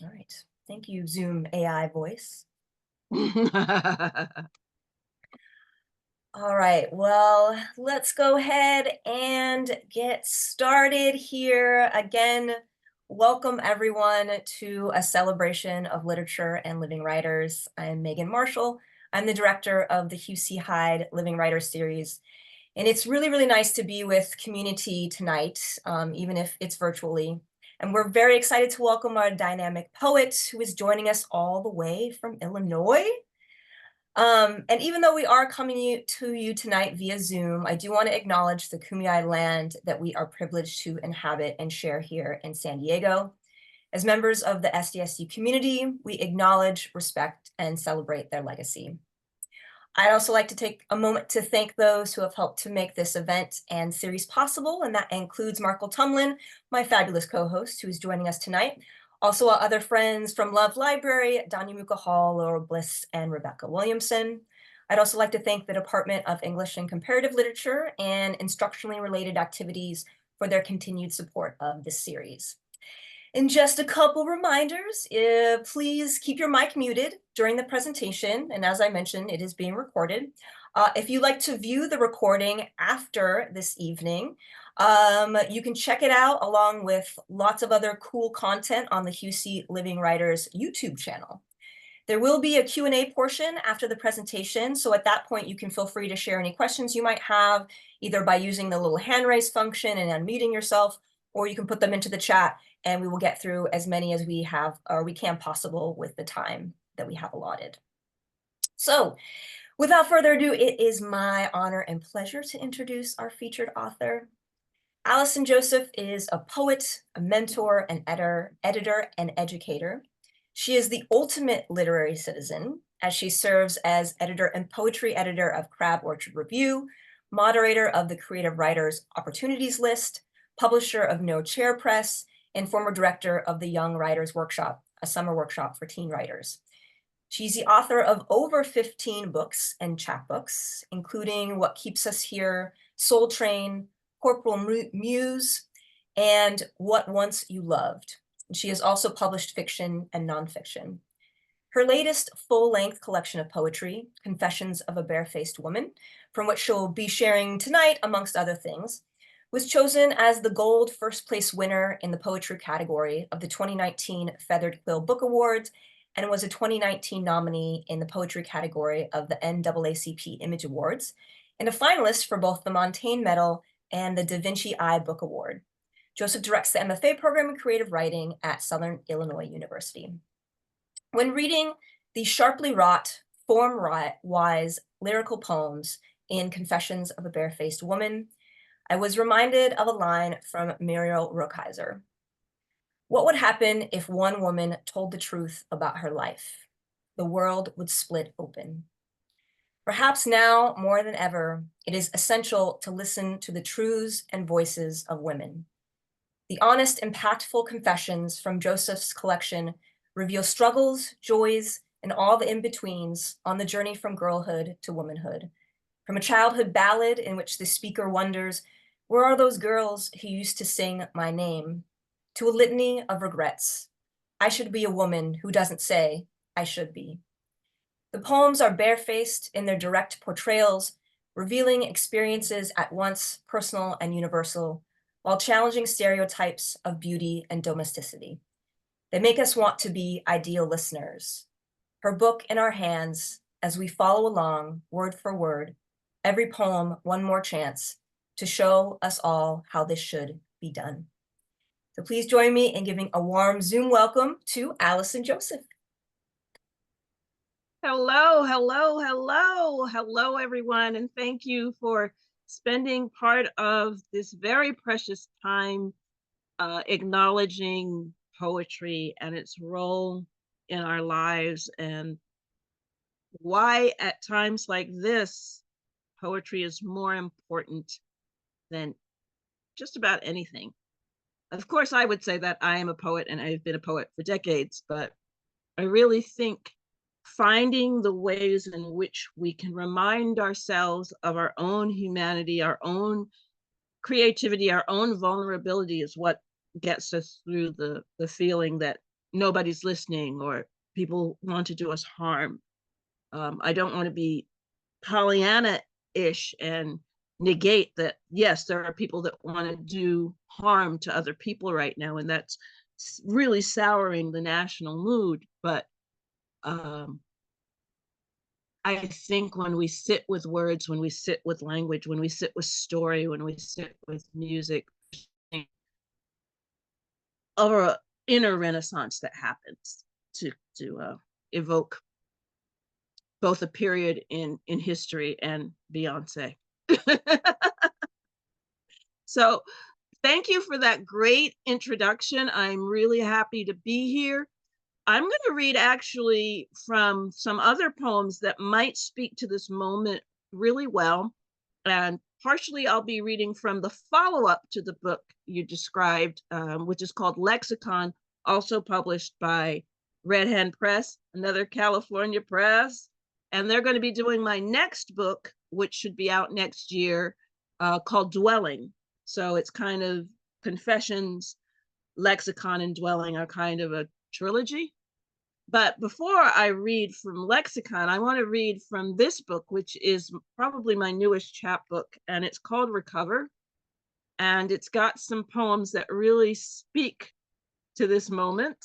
All right. Thank you, Zoom AI voice. All right, well, let's go ahead and get started here. Again, welcome everyone to a celebration of literature and living writers. I'm Megan Marshall. I'm the director of the Hugh C. Hyde Living Writers series. And it's really, really nice to be with community tonight, even if it's virtually. And we're very excited to welcome our dynamic poet who is joining us all the way from Illinois. And even though we are coming to you tonight via Zoom, I do want to acknowledge the Kumeyaay land that we are privileged to inhabit and share here in San Diego. As members of the SDSU community, we acknowledge, respect, and celebrate their legacy. I'd also like to take a moment to thank those who have helped to make this event and series possible, and that includes Markle Tumlin, my fabulous co-host, who is joining us tonight. Also, our other friends from Love Library, Danyamuka Hall, Laura Bliss, and Rebecca Williamson. I'd also like to thank the Department of English and Comparative Literature and instructionally related activities for their continued support of this series. And just a couple reminders, please keep your mic muted during the presentation. And as I mentioned, it is being recorded. If you'd like to view the recording after this evening, you can check it out along with lots of other cool content on the Hugh C. Living Writers YouTube channel. There will be a Q&A portion after the presentation, so at that point you can feel free to share any questions you might have, either by using the little hand raise function and unmuting yourself, or you can put them into the chat and we will get through as many as we have or we can possible with the time that we have allotted. So without further ado, it is my honor and pleasure to introduce our featured author. Allison Joseph is a poet, a mentor, an editor, and educator. She is the ultimate literary citizen, as she serves as editor and poetry editor of Crab Orchard Review, moderator of the Creative Writers Opportunities List, publisher of No Chair Press, and former director of the Young Writers Workshop, a summer workshop for teen writers. She's the author of over 15 books and chapbooks, including What Keeps Us Here, Soul Train, Corporal Muse, and What Once You Loved. And she has also published fiction and nonfiction. Her latest full-length collection of poetry, Confessions of a Barefaced Woman, from which she'll be sharing tonight, amongst other things, was chosen as the gold first place winner in the poetry category of the 2019 Feathered Quill Book Awards, and was a 2019 nominee in the poetry category of the NAACP Image Awards, and a finalist for both the Montaigne Medal and the Da Vinci Eye Book Award. Joseph directs the MFA program in creative writing at Southern Illinois University. When reading the sharply wrought, form-wise lyrical poems in Confessions of a Barefaced Woman, I was reminded of a line from Muriel Rukeyser. What would happen if one woman told the truth about her life? The world would split open. Perhaps now, more than ever, it is essential to listen to the truths and voices of women. The honest, impactful confessions from Joseph's collection reveal struggles, joys, and all the in-betweens on the journey from girlhood to womanhood. From a childhood ballad in which the speaker wonders, where are those girls who used to sing my name? To a litany of regrets. I should be a woman who doesn't say, I should be. The poems are barefaced in their direct portrayals, revealing experiences at once personal and universal, while challenging stereotypes of beauty and domesticity. They make us want to be ideal listeners. Her book in our hands, as we follow along, word for word, every poem one more chance to show us all how this should be done. So please join me in giving a warm Zoom welcome to Allison Joseph. Hello, hello, hello, hello, everyone, and thank you for spending part of this very precious time acknowledging poetry and its role in our lives, and why at times like this, poetry is more important than just about anything. Of course, I would say that I am a poet and I've been a poet for decades, but I really think finding the ways in which we can remind ourselves of our own humanity, our own creativity, our own vulnerability is what gets us through the feeling that nobody's listening or people want to do us harm. I don't want to be Pollyanna-ish and negate that, yes, there are people that want to do harm to other people right now, and that's really souring the national mood. But I think when we sit with words, when we sit with language, when we sit with story, when we sit with music, or an inner renaissance that happens to evoke both a period in history and Beyonce. So thank you for that great introduction. I'm really happy to be here. I'm going to read actually from some other poems that might speak to this moment really well. And partially I'll be reading from the follow-up to the book you described, which is called Lexicon, also published by Hen Press, another California press. And they're going to be doing my next book, which should be out next year, called Dwelling. So it's kind of Confessions, Lexicon, and Dwelling are kind of a trilogy. But before I read from Lexicon, I want to read from this book, which is probably my newest chapbook, and it's called Recover. And it's got some poems that really speak to this moment,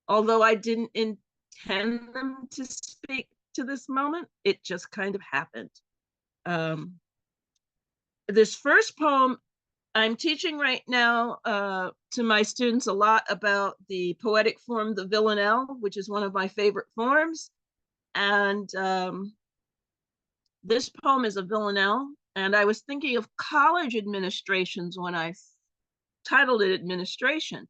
although I didn't intend them to speak to this moment. It just kind of happened. This first poem, I'm teaching right now to my students a lot about the poetic form, the villanelle, which is one of my favorite forms. And this poem is a villanelle. And I was thinking of college administrations when I titled it Administration.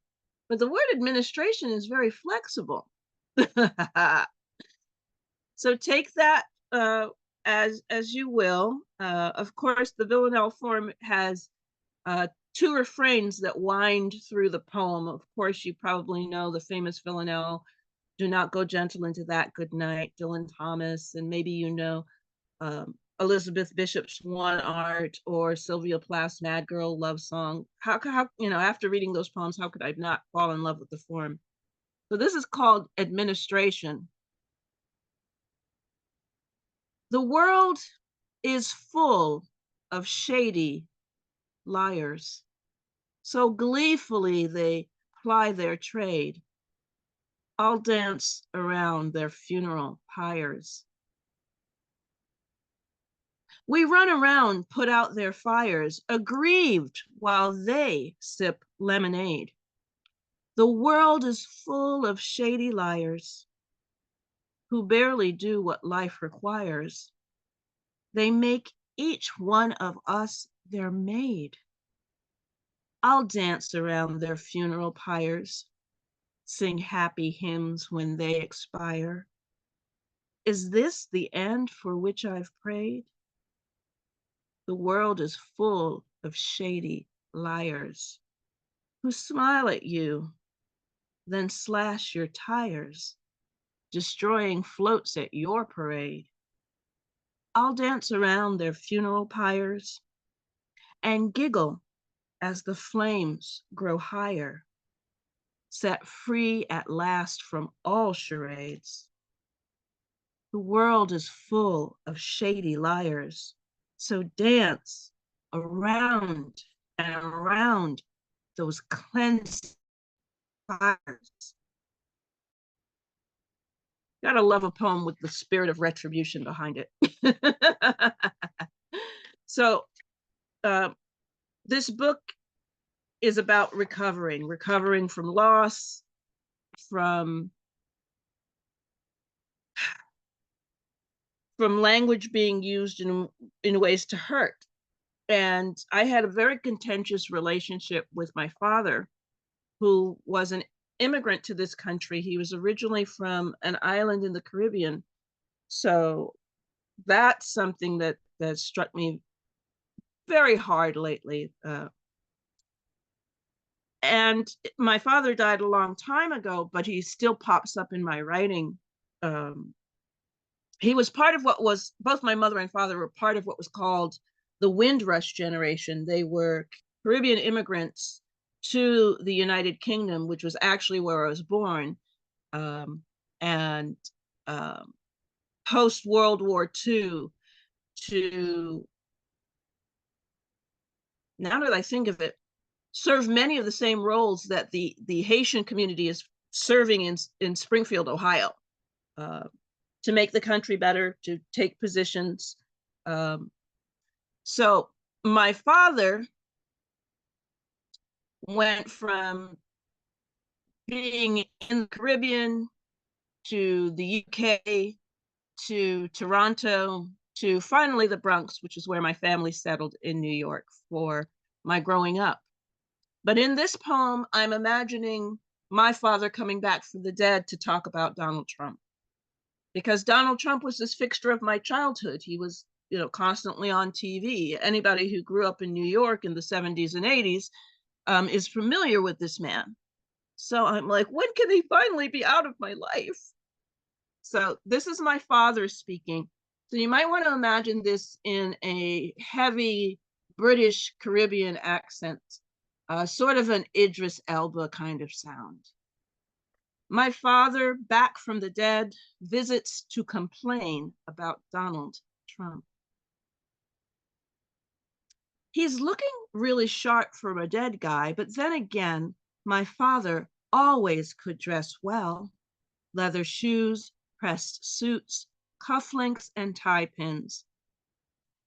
But the word administration is very flexible. So take that as you will. Of course, the villanelle form has two refrains that wind through the poem. Of course, you probably know the famous villanelle, "Do not go gentle into that good night," Dylan Thomas, and maybe you know Elizabeth Bishop's One Art or Sylvia Plath's Mad Girl love song. How after reading those poems, how could I not fall in love with the form? So this is called Administration. The world is full of shady liars, so gleefully they ply their trade. I'll dance around their funeral pyres. We run around, put out their fires, aggrieved while they sip lemonade. The world is full of shady liars who barely do what life requires. They make each one of us their maid. I'll dance around their funeral pyres, sing happy hymns when they expire. Is this the end for which I've prayed? The world is full of shady liars who smile at you, then slash your tires, destroying floats at your parade. I'll dance around their funeral pyres and giggle as the flames grow higher, set free at last from all charades. The world is full of shady liars, so dance around and around those cleansed fires. Gotta love a poem with the spirit of retribution behind it. So this book is about recovering from loss, from language being used in ways to hurt. And I had a very contentious relationship with my father, who was an immigrant to this country. He was originally from an island in the Caribbean. So that's something that struck me very hard lately. And my father died a long time ago, but he still pops up in my writing. He was part of what was, both my mother and father were part of what was called the Windrush generation. They were Caribbean immigrants to the United Kingdom, which was actually where I was born, and post World War II, to, now that I think of it, serve many of the same roles that the Haitian community is serving in Springfield, Ohio, to make the country better, to take positions. So my father went from being in the Caribbean to the UK to Toronto to finally the Bronx, which is where my family settled in New York for my growing up. But in this poem, I'm imagining my father coming back from the dead to talk about Donald Trump, because Donald Trump was this fixture of my childhood. He was, constantly on TV. Anybody who grew up in New York in the 70s and 80s is familiar with this man. So I'm like, when can he finally be out of my life? So this is my father speaking. So you might want to imagine this in a heavy British Caribbean accent, sort of an Idris Elba kind of sound. My father, back from the dead, visits to complain about Donald Trump. He's looking really sharp for a dead guy, but then again, my father always could dress well. Leather shoes, pressed suits, cufflinks, and tie pins.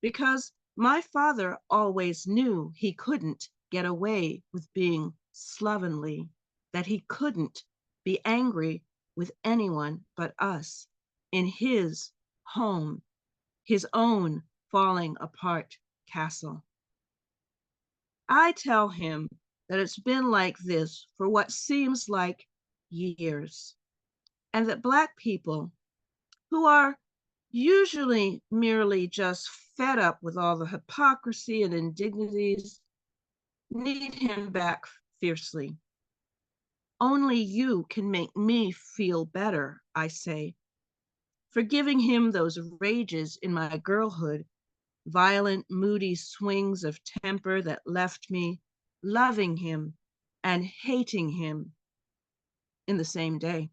Because my father always knew he couldn't get away with being slovenly, that he couldn't be angry with anyone but us in his home, his own falling apart castle. I tell him that it's been like this for what seems like years, and that Black people, who are usually merely just fed up with all the hypocrisy and indignities, need him back fiercely. Only you can make me feel better, I say, for giving him those rages in my girlhood, violent, moody swings of temper that left me loving him and hating him in the same day.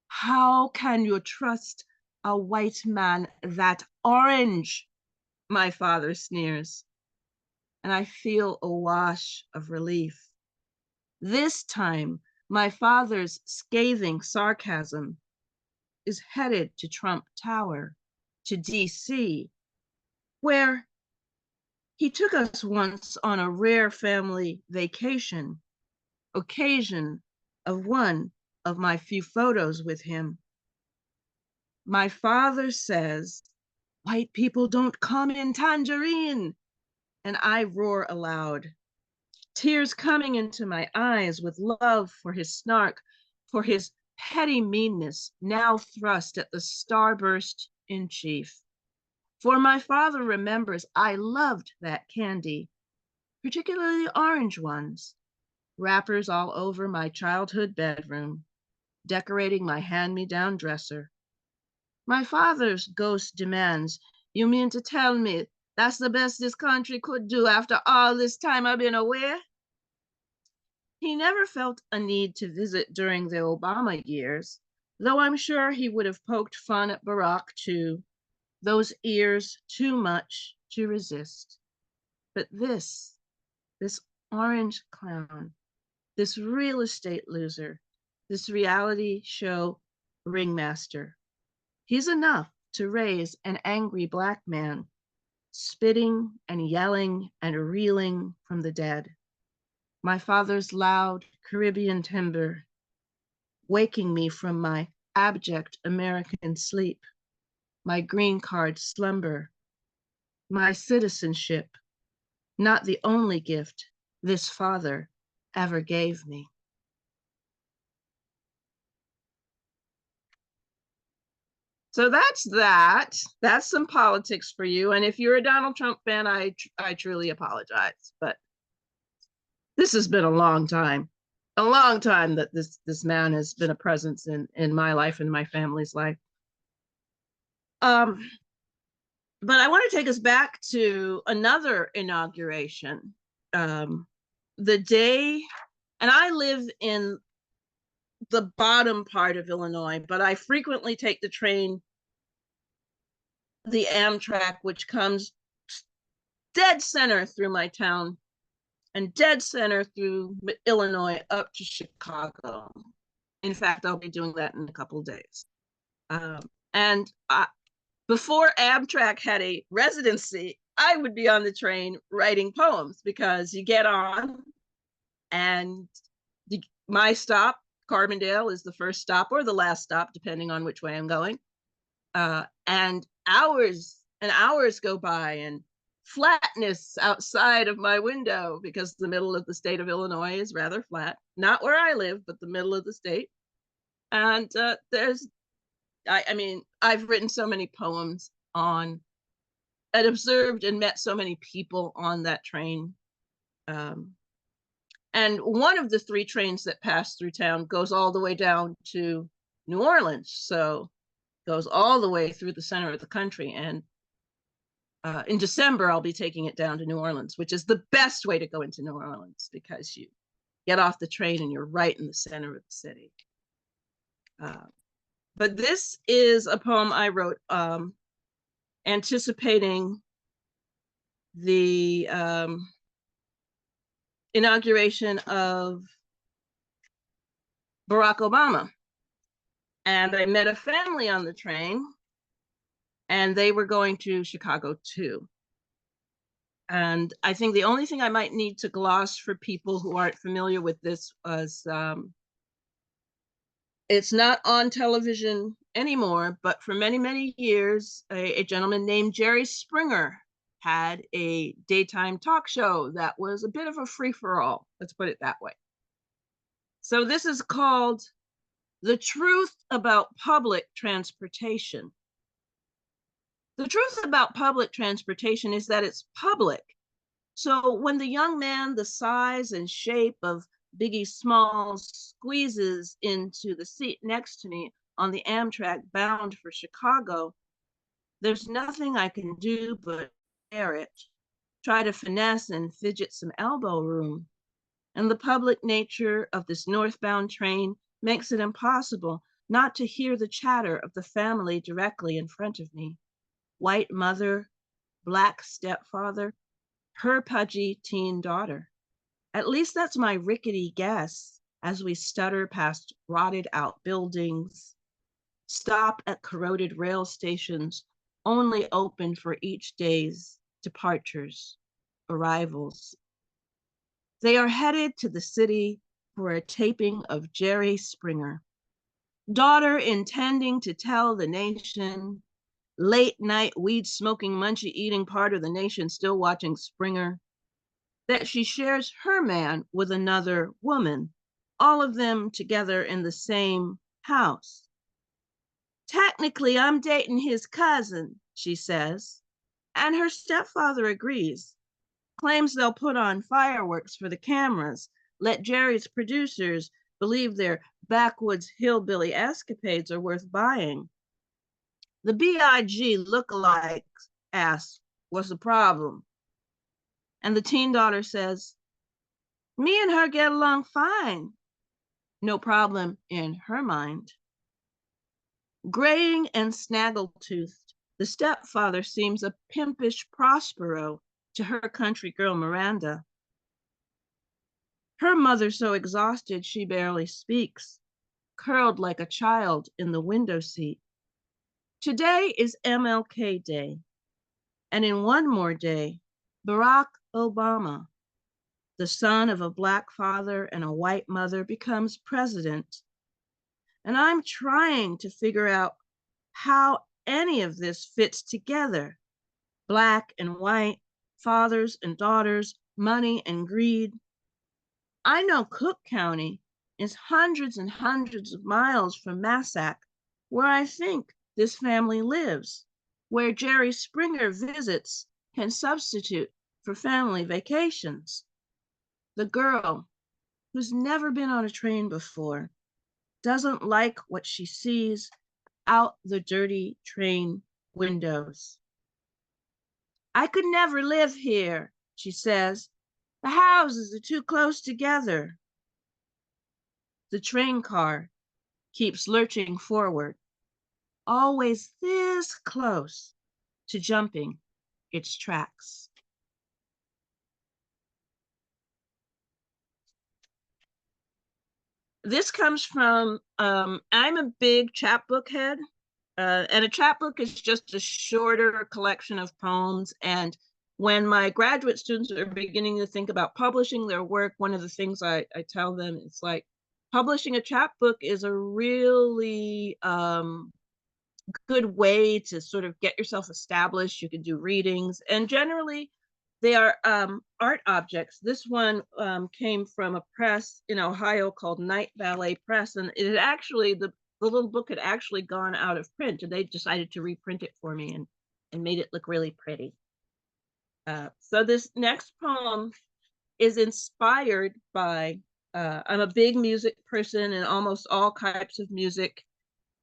How can you trust a white man that orange? My father sneers, and I feel a wash of relief. This time, my father's scathing sarcasm is headed to Trump Tower, to DC, where he took us once on a rare family vacation, occasion of one of my few photos with him. My father says, "White people don't come in tangerine," and I roar aloud, tears coming into my eyes with love for his snark, for his petty meanness now thrust at the starburst in chief. For my father remembers I loved that candy, particularly orange ones, wrappers all over my childhood bedroom, decorating my hand-me-down dresser. My father's ghost demands, "You mean to tell me that's the best this country could do after all this time I've been away?" He never felt a need to visit during the Obama years, though I'm sure he would have poked fun at Barack too, those ears too much to resist. But this orange clown, this real estate loser, this reality show ringmaster, he's enough to raise an angry Black man, spitting and yelling and reeling from the dead. My father's loud Caribbean timbre, waking me from my abject American sleep, my green card slumber, my citizenship, not the only gift this father ever gave me. So that's that. That's some politics for you. And if you're a Donald Trump fan, I truly apologize. But this has been a long time that this man has been a presence in my life and my family's life. But I want to take us back to another inauguration. the day, and I live in the bottom part of Illinois, but I frequently take the train, the Amtrak, which comes dead center through my town and dead center through Illinois up to Chicago. In fact, I'll be doing that in a couple of days. And before Amtrak had a residency, I would be on the train writing poems, because you get on and my stop, Carbondale, is the first stop or the last stop, depending on which way I'm going. And hours and hours go by, and flatness outside of my window, because the middle of the state of Illinois is rather flat. Not where I live, but the middle of the state. And I mean, I've written so many poems on and observed and met so many people on that train. And one of the 3 trains that pass through town goes all the way down to New Orleans. So goes all the way through the center of the country. And in December, I'll be taking it down to New Orleans, which is the best way to go into New Orleans, because you get off the train and you're right in the center of the city. But this is a poem I wrote anticipating the inauguration of Barack Obama. And I met a family on the train, and they were going to Chicago too. And I think the only thing I might need to gloss for people who aren't familiar with this was, it's not on television anymore, but for many, many years, a gentleman named Jerry Springer had a daytime talk show that was a bit of a free-for-all, let's put it that way. So this is called The Truth About Public Transportation. The truth about public transportation is that it's public. So when the young man, the size and shape of Biggie Smalls, squeezes into the seat next to me on the Amtrak bound for Chicago, there's nothing I can do but stare it, try to finesse and fidget some elbow room. And the public nature of this northbound train makes it impossible not to hear the chatter of the family directly in front of me. White mother, black stepfather, her pudgy teen daughter. At least that's my rickety guess as we stutter past rotted out buildings, stop at corroded rail stations only open for each day's departures, arrivals. They are headed to the city for a taping of Jerry Springer. Daughter intending to tell the nation, late night weed smoking, munchy eating part of the nation still watching Springer, that she shares her man with another woman, all of them together in the same house. Technically, I'm dating his cousin, she says, and her stepfather agrees, claims they'll put on fireworks for the cameras, let Jerry's producers believe their backwoods hillbilly escapades are worth buying. The B.I.G. lookalike asks, what's the problem? And the teen daughter says, me and her get along fine. No problem in her mind. Graying and snaggle-toothed, the stepfather seems a pimpish Prospero to her country girl Miranda. Her mother so exhausted she barely speaks, curled like a child in the window seat. Today is MLK Day, and in one more day, Barack Obama, the son of a black father and a white mother, becomes president. And I'm trying to figure out how any of this fits together. Black and white, fathers and daughters, money and greed. I know Cook County is hundreds and hundreds of miles from Massac, where I think this family lives, where Jerry Springer visits can substitute for family vacations. The girl, who's never been on a train before, doesn't like what she sees out the dirty train windows. I could never live here, she says, The houses are too close together. The train car keeps lurching forward, always this close to jumping its tracks. This comes from, I'm a big chapbook head, and a chapbook is just a shorter collection of poems. And when my graduate students are beginning to think about publishing their work, one of the things I tell them is like, publishing a chapbook is a really good way to sort of get yourself established. You can do readings, and generally they are art objects. This one came from a press in Ohio called NightBallet Press, and it had actually, the little book had actually gone out of print, and they decided to reprint it for me and made it look really pretty. So this next poem is inspired by, I'm a big music person and almost all types of music.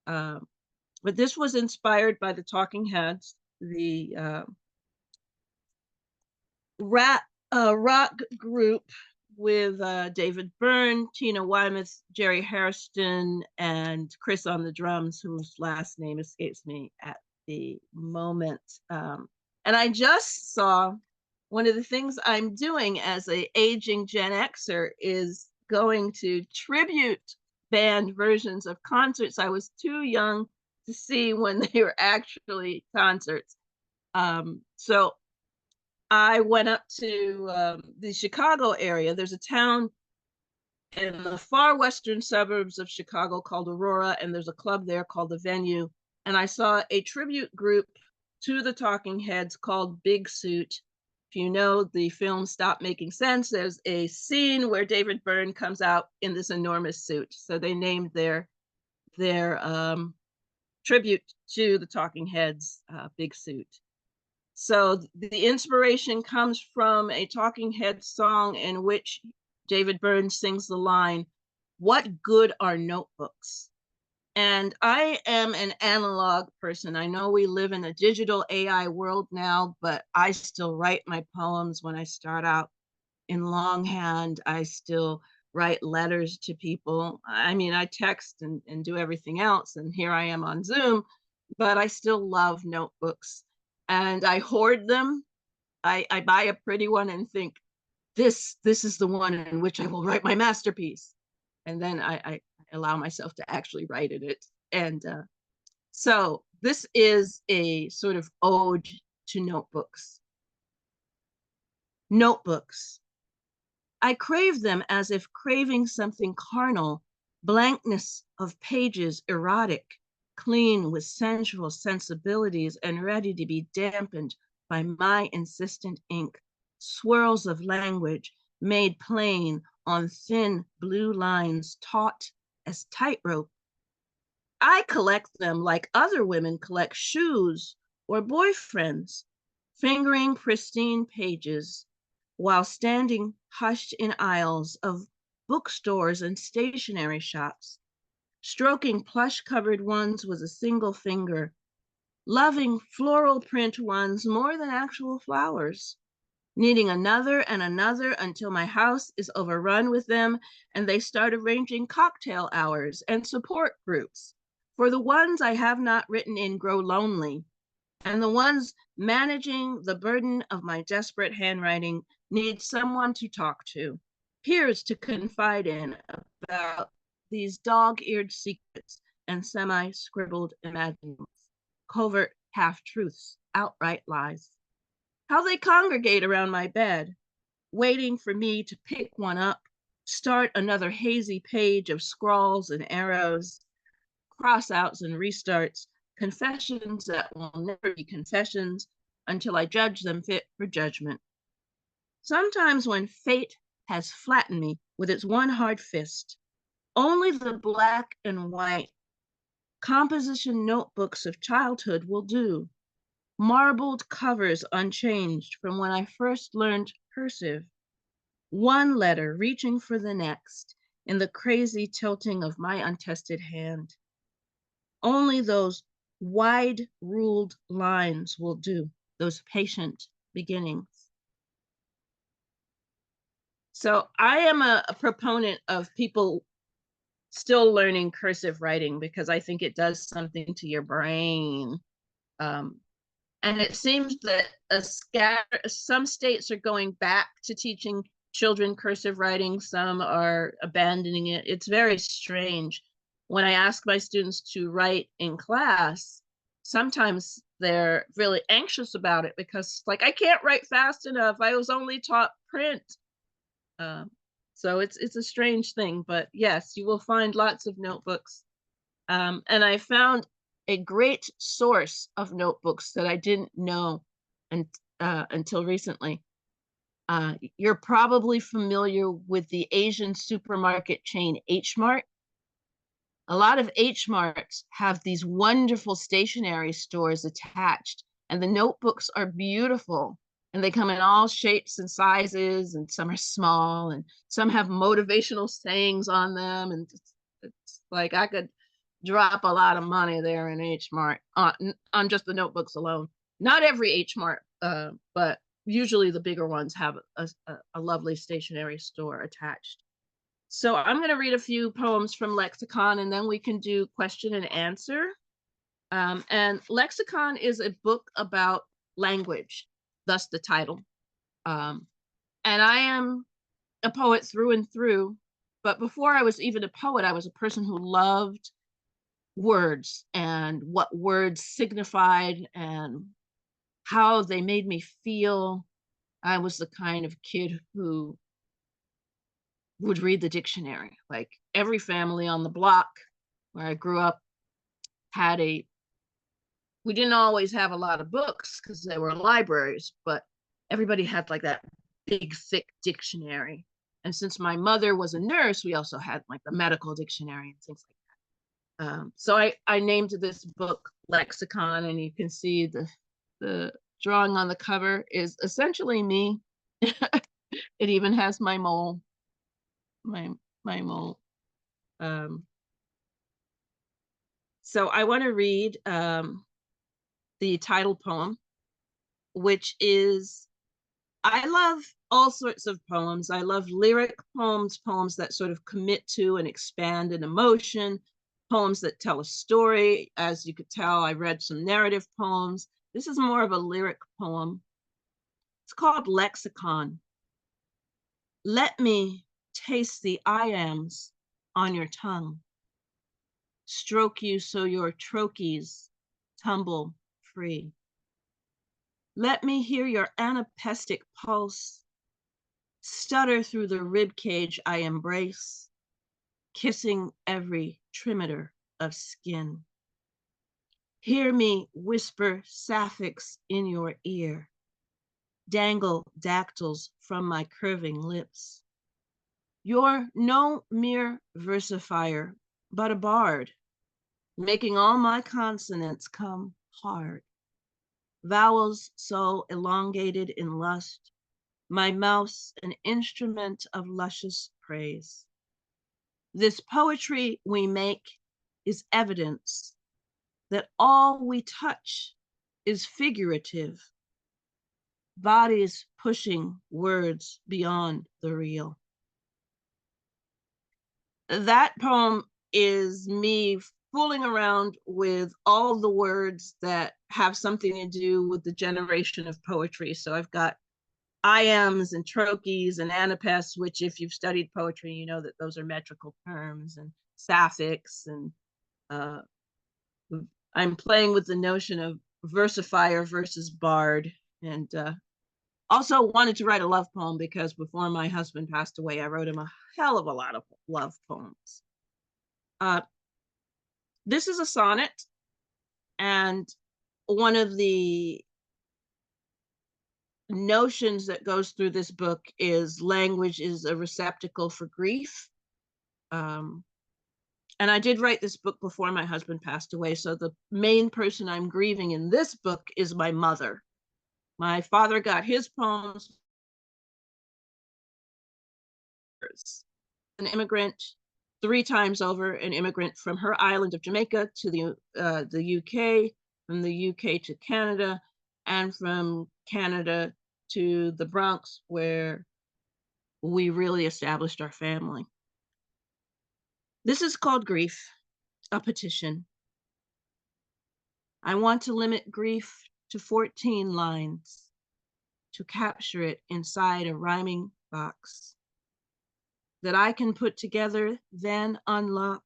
But this was inspired by the Talking Heads, the rock group with David Byrne, Tina Weymouth, Jerry Hairston, and Chris on the drums, whose last name escapes me at the moment. And I just saw, one of the things I'm doing as an aging Gen Xer is going to tribute band versions of concerts I was too young to see when they were actually concerts. So I went up to the Chicago area. There's a town in the far western suburbs of Chicago called Aurora, and there's a club there called The Venue. And I saw a tribute group to the Talking Heads called Big Suit. If you know the film Stop Making Sense, there's a scene where David Byrne comes out in this enormous suit. So they named their tribute to the Talking Heads Big Suit. So the inspiration comes from a Talking Heads song in which David Byrne sings the line, "What good are notebooks?" And I am an analog person. I know we live in a digital AI world now, but I still write my poems when I start out in longhand. I still write letters to people. I mean, I text and do everything else. And here I am on Zoom, but I still love notebooks. And I hoard them. I buy a pretty one and think, this is the one in which I will write my masterpiece. And then I allow myself to actually write in it. And so this is a sort of ode to notebooks. Notebooks. I crave them as if craving something carnal, blankness of pages erotic, clean with sensual sensibilities and ready to be dampened by my insistent ink, swirls of language made plain on thin blue lines taut as tightrope. I collect them like other women collect shoes or boyfriends, fingering pristine pages while standing hushed in aisles of bookstores and stationery shops, stroking plush-covered ones with a single finger, loving floral print ones more than actual flowers, needing another and another until my house is overrun with them and they start arranging cocktail hours and support groups. For the ones I have not written in grow lonely, and the ones managing the burden of my desperate handwriting need someone to talk to, peers to confide in about these dog-eared secrets and semi-scribbled imaginings, covert half-truths, outright lies. How they congregate around my bed, waiting for me to pick one up, start another hazy page of scrawls and arrows, cross-outs and restarts, confessions that will never be confessions until I judge them fit for judgment. Sometimes when fate has flattened me with its one hard fist, only the black and white composition notebooks of childhood will do, marbled covers unchanged from when I first learned cursive, one letter reaching for the next in the crazy tilting of my untested hand. Only those wide ruled lines will do, those patient beginnings. So I am a proponent of people still learning cursive writing because I think it does something to your brain. Um, and it seems that some states are going back to teaching children cursive writing, some are abandoning it. It's very strange. When I ask my students to write in class, sometimes they're really anxious about it because, like, I can't write fast enough. I was only taught print. Um, so it's a strange thing, but yes, you will find lots of notebooks. And I found a great source of notebooks that I didn't know until recently. You're probably familiar with the Asian supermarket chain H Mart. A lot of H Marts have these wonderful stationery stores attached, and the notebooks are beautiful. And they come in all shapes and sizes, and some are small, and some have motivational sayings on them. And it's like I could drop a lot of money there in H Mart on just the notebooks alone. Not every H Mart, but usually the bigger ones have a lovely stationery store attached. So I'm going to read a few poems from Lexicon, and then we can do question and answer. And Lexicon is a book about language, thus the title. And I am a poet through and through, but before I was even a poet, I was a person who loved words and what words signified and how they made me feel. I was the kind of kid who would read the dictionary. Like every family on the block where I grew up had we didn't always have a lot of books because they were libraries, but everybody had like that big, thick dictionary. And since my mother was a nurse, we also had like the medical dictionary and things like that. So I named this book Lexicon, and you can see the drawing on the cover is essentially me. It even has my mole, my mole. So I want to read the title poem, which is, I love all sorts of poems. I love lyric poems, poems that sort of commit to and expand an emotion, poems that tell a story. As you could tell, I read some narrative poems. This is more of a lyric poem. It's called Lexicon. Let me taste the I ams on your tongue. Stroke you so your trochees tumble free. Let me hear your anapestic pulse stutter through the rib cage I embrace, kissing every trimeter of skin. Hear me whisper sapphics in your ear, dangle dactyls from my curving lips. You're no mere versifier, but a bard, making all my consonants come hard. Vowels so elongated in lust, my mouth's an instrument of luscious praise. This poetry we make is evidence that all we touch is figurative, bodies pushing words beyond the real. That poem is me fooling around with all the words that have something to do with the generation of poetry. So I've got iams and trochees and anapests, which if you've studied poetry, you know that those are metrical terms, and sapphics. And I'm playing with the notion of versifier versus bard. And also wanted to write a love poem because before my husband passed away, I wrote him a hell of a lot of love poems. This is a sonnet, and one of the notions that goes through this book is language is a receptacle for grief. And I did write this book before my husband passed away, so the main person I'm grieving in this book is my mother. My father got his poems. An immigrant 3 times over, an immigrant from her island of Jamaica to the UK, from the UK to Canada, and from Canada to the Bronx, where we really established our family. This is called grief, a petition. I want to limit grief to 14 lines, to capture it inside a rhyming box that I can put together, then unlock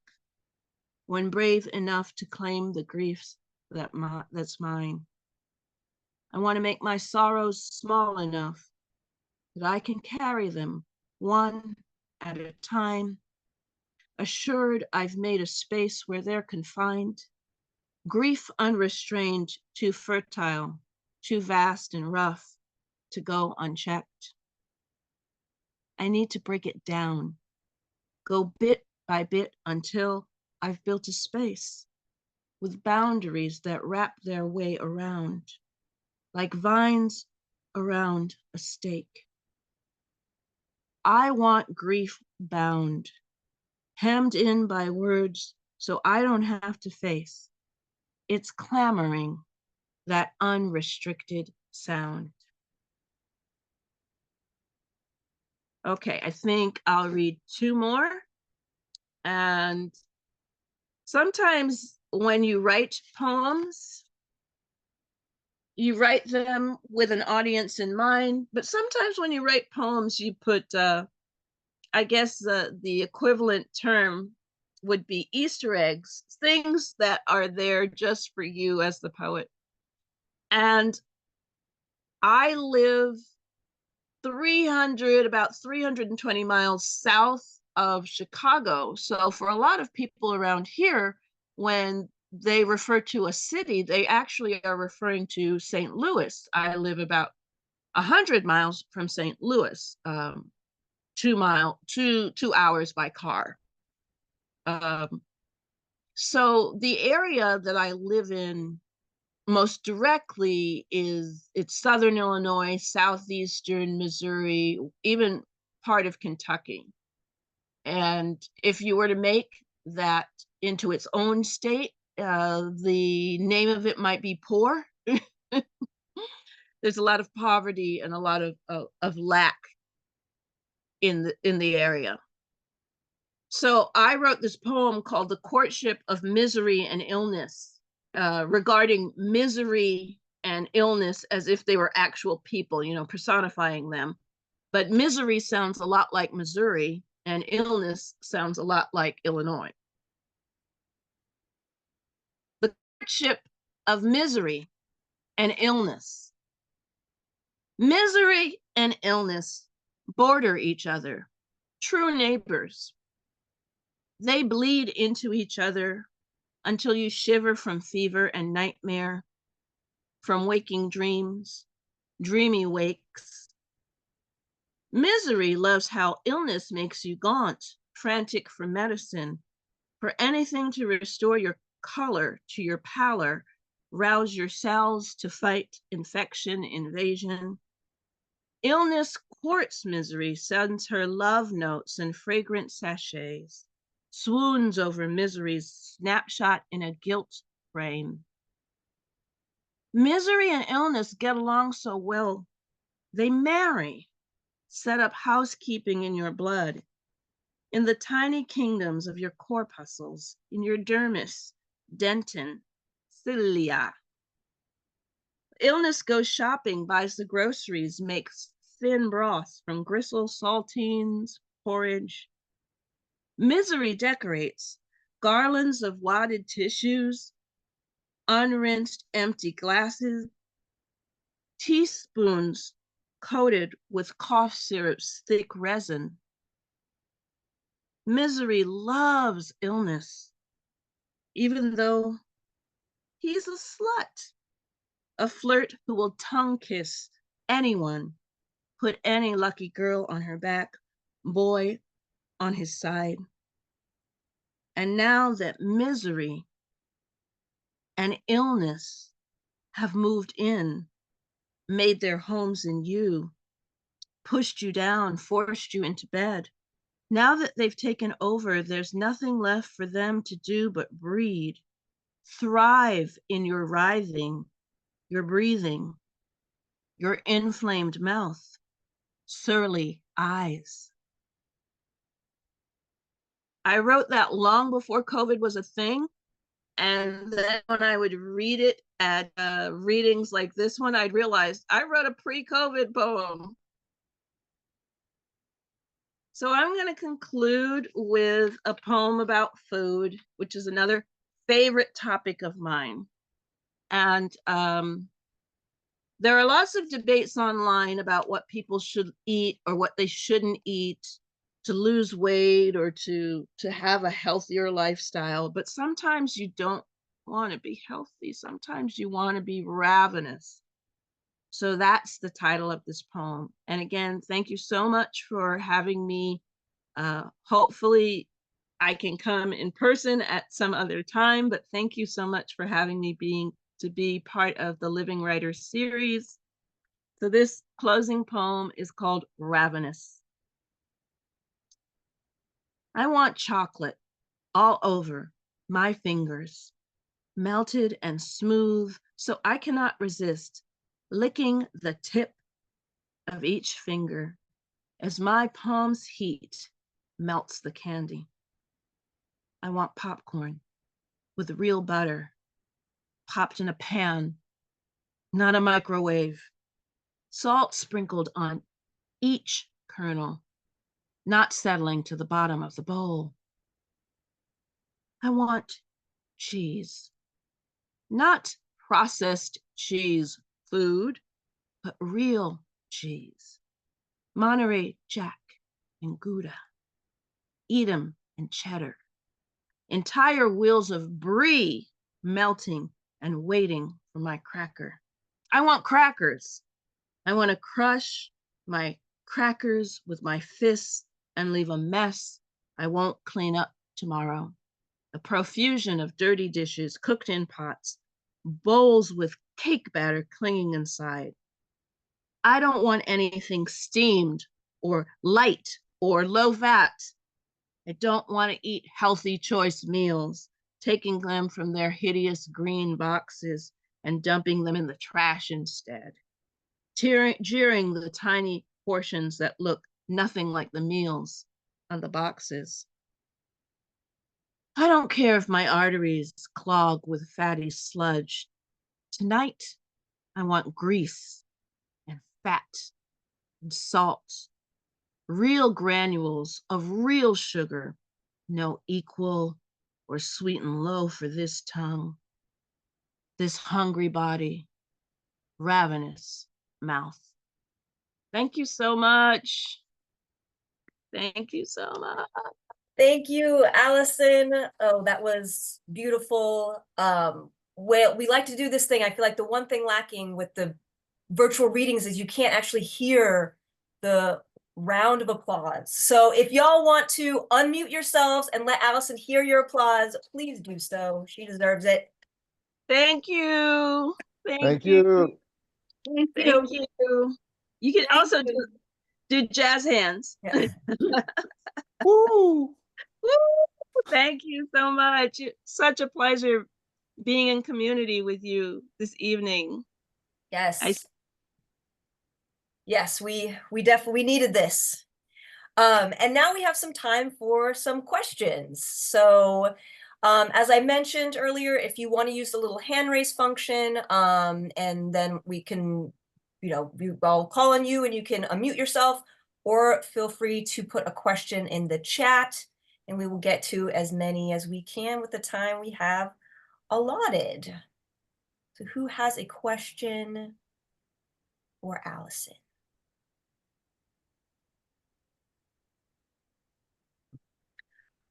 when brave enough to claim the griefs that's mine. I want to make my sorrows small enough that I can carry them one at a time, assured I've made a space where they're confined. Grief unrestrained, too fertile, too vast and rough to go unchecked. I need to break it down, go bit by bit until I've built a space with boundaries that wrap their way around, like vines around a stake. I want grief bound, hemmed in by words so I don't have to face its clamoring, that unrestricted sound. Okay, I think I'll read two more. And sometimes when you write poems, you write them with an audience in mind, but sometimes when you write poems, you put, I guess the equivalent term would be Easter eggs, things that are there just for you as the poet. And I live about 320 miles south of Chicago. So for a lot of people around here, when they refer to a city, they actually are referring to St. Louis. I live about 100 miles from St. Louis, 2 hours by car. So the area that I live in most directly it's southern Illinois, southeastern Missouri, even part of Kentucky. And if you were to make that into its own state, the name of it might be poor. There's a lot of poverty and a lot of lack in the area. So I wrote this poem called The Courtship of Misery and Illness, regarding misery and illness as if they were actual people, personifying them. But misery sounds a lot like Missouri, and illness sounds a lot like Illinois. The courtship of misery and illness. Misery and illness border each other, true neighbors. They bleed into each other until you shiver from fever and nightmare, from waking dreams, dreamy wakes. Misery loves how illness makes you gaunt, frantic for medicine, for anything to restore your color to your pallor, rouse your cells to fight infection, invasion. Illness courts misery, sends her love notes and fragrant sachets, swoons over misery's snapshot in a guilt frame. Misery and illness get along so well, they marry, set up housekeeping in your blood, in the tiny kingdoms of your corpuscles, in your dermis, dentin, cilia. Illness goes shopping, buys the groceries, makes thin broth from gristle, saltines, porridge. Misery decorates garlands of wadded tissues, unrinsed empty glasses, teaspoons coated with cough syrup's thick resin. Misery loves illness, even though he's a slut, a flirt who will tongue kiss anyone, put any lucky girl on her back, boy on his side. And now that misery and illness have moved in, made their homes in you, pushed you down, forced you into bed, now that they've taken over, there's nothing left for them to do but breed, thrive in your writhing, your breathing, your inflamed mouth. surly eyes. I wrote that long before COVID was a thing. And then when I would read it at readings like this one, I'd realize I wrote a pre-COVID poem. So I'm going to conclude with a poem about food, which is another favorite topic of mine. And there are lots of debates online about what people should eat or what they shouldn't eat to lose weight or to have a healthier lifestyle. But sometimes you don't want to be healthy. Sometimes you want to be ravenous. So that's the title of this poem. And again, thank you so much for having me. Hopefully I can come in person at some other time, but thank you so much for having me to be part of the Living Writers series. So this closing poem is called Ravenous. I want chocolate all over my fingers, melted and smooth, so I cannot resist licking the tip of each finger as my palm's heat melts the candy. I want popcorn with real butter, popped in a pan, not a microwave, salt sprinkled on each kernel, not settling to the bottom of the bowl. I want cheese, not processed cheese food, but real cheese. Monterey Jack and Gouda, Edam and cheddar, entire wheels of brie melting and waiting for my cracker. I want crackers. I want to crush my crackers with my fists and leave a mess I won't clean up tomorrow. A profusion of dirty dishes cooked in pots, bowls with cake batter clinging inside. I don't want anything steamed or light or low fat. I don't want to eat healthy choice meals, taking them from their hideous green boxes and dumping them in the trash instead. Jeering the tiny portions that look nothing like the meals on the boxes. I don't care if my arteries clog with fatty sludge. Tonight, I want grease and fat and salt, real granules of real sugar, no equal or sweetened low for this tongue, this hungry body, ravenous mouth. Thank you so much. Thank you so much. Thank you, Allison. Oh, that was beautiful. Well, we like to do this thing. I feel like the one thing lacking with the virtual readings is you can't actually hear the round of applause. So if y'all want to unmute yourselves and let Allison hear your applause, please do so. She deserves it. Thank you. Thank you. Thank you. You can also do jazz hands. Yeah. Woo! Woo! Thank you so much. Such a pleasure being in community with you this evening. Yes. Yes, we definitely needed this. And now we have some time for some questions. So as I mentioned earlier, if you want to use the little hand raise function, and then we can, I'll call on you and you can unmute yourself, or feel free to put a question in the chat and we will get to as many as we can with the time we have allotted. So who has a question for Allison?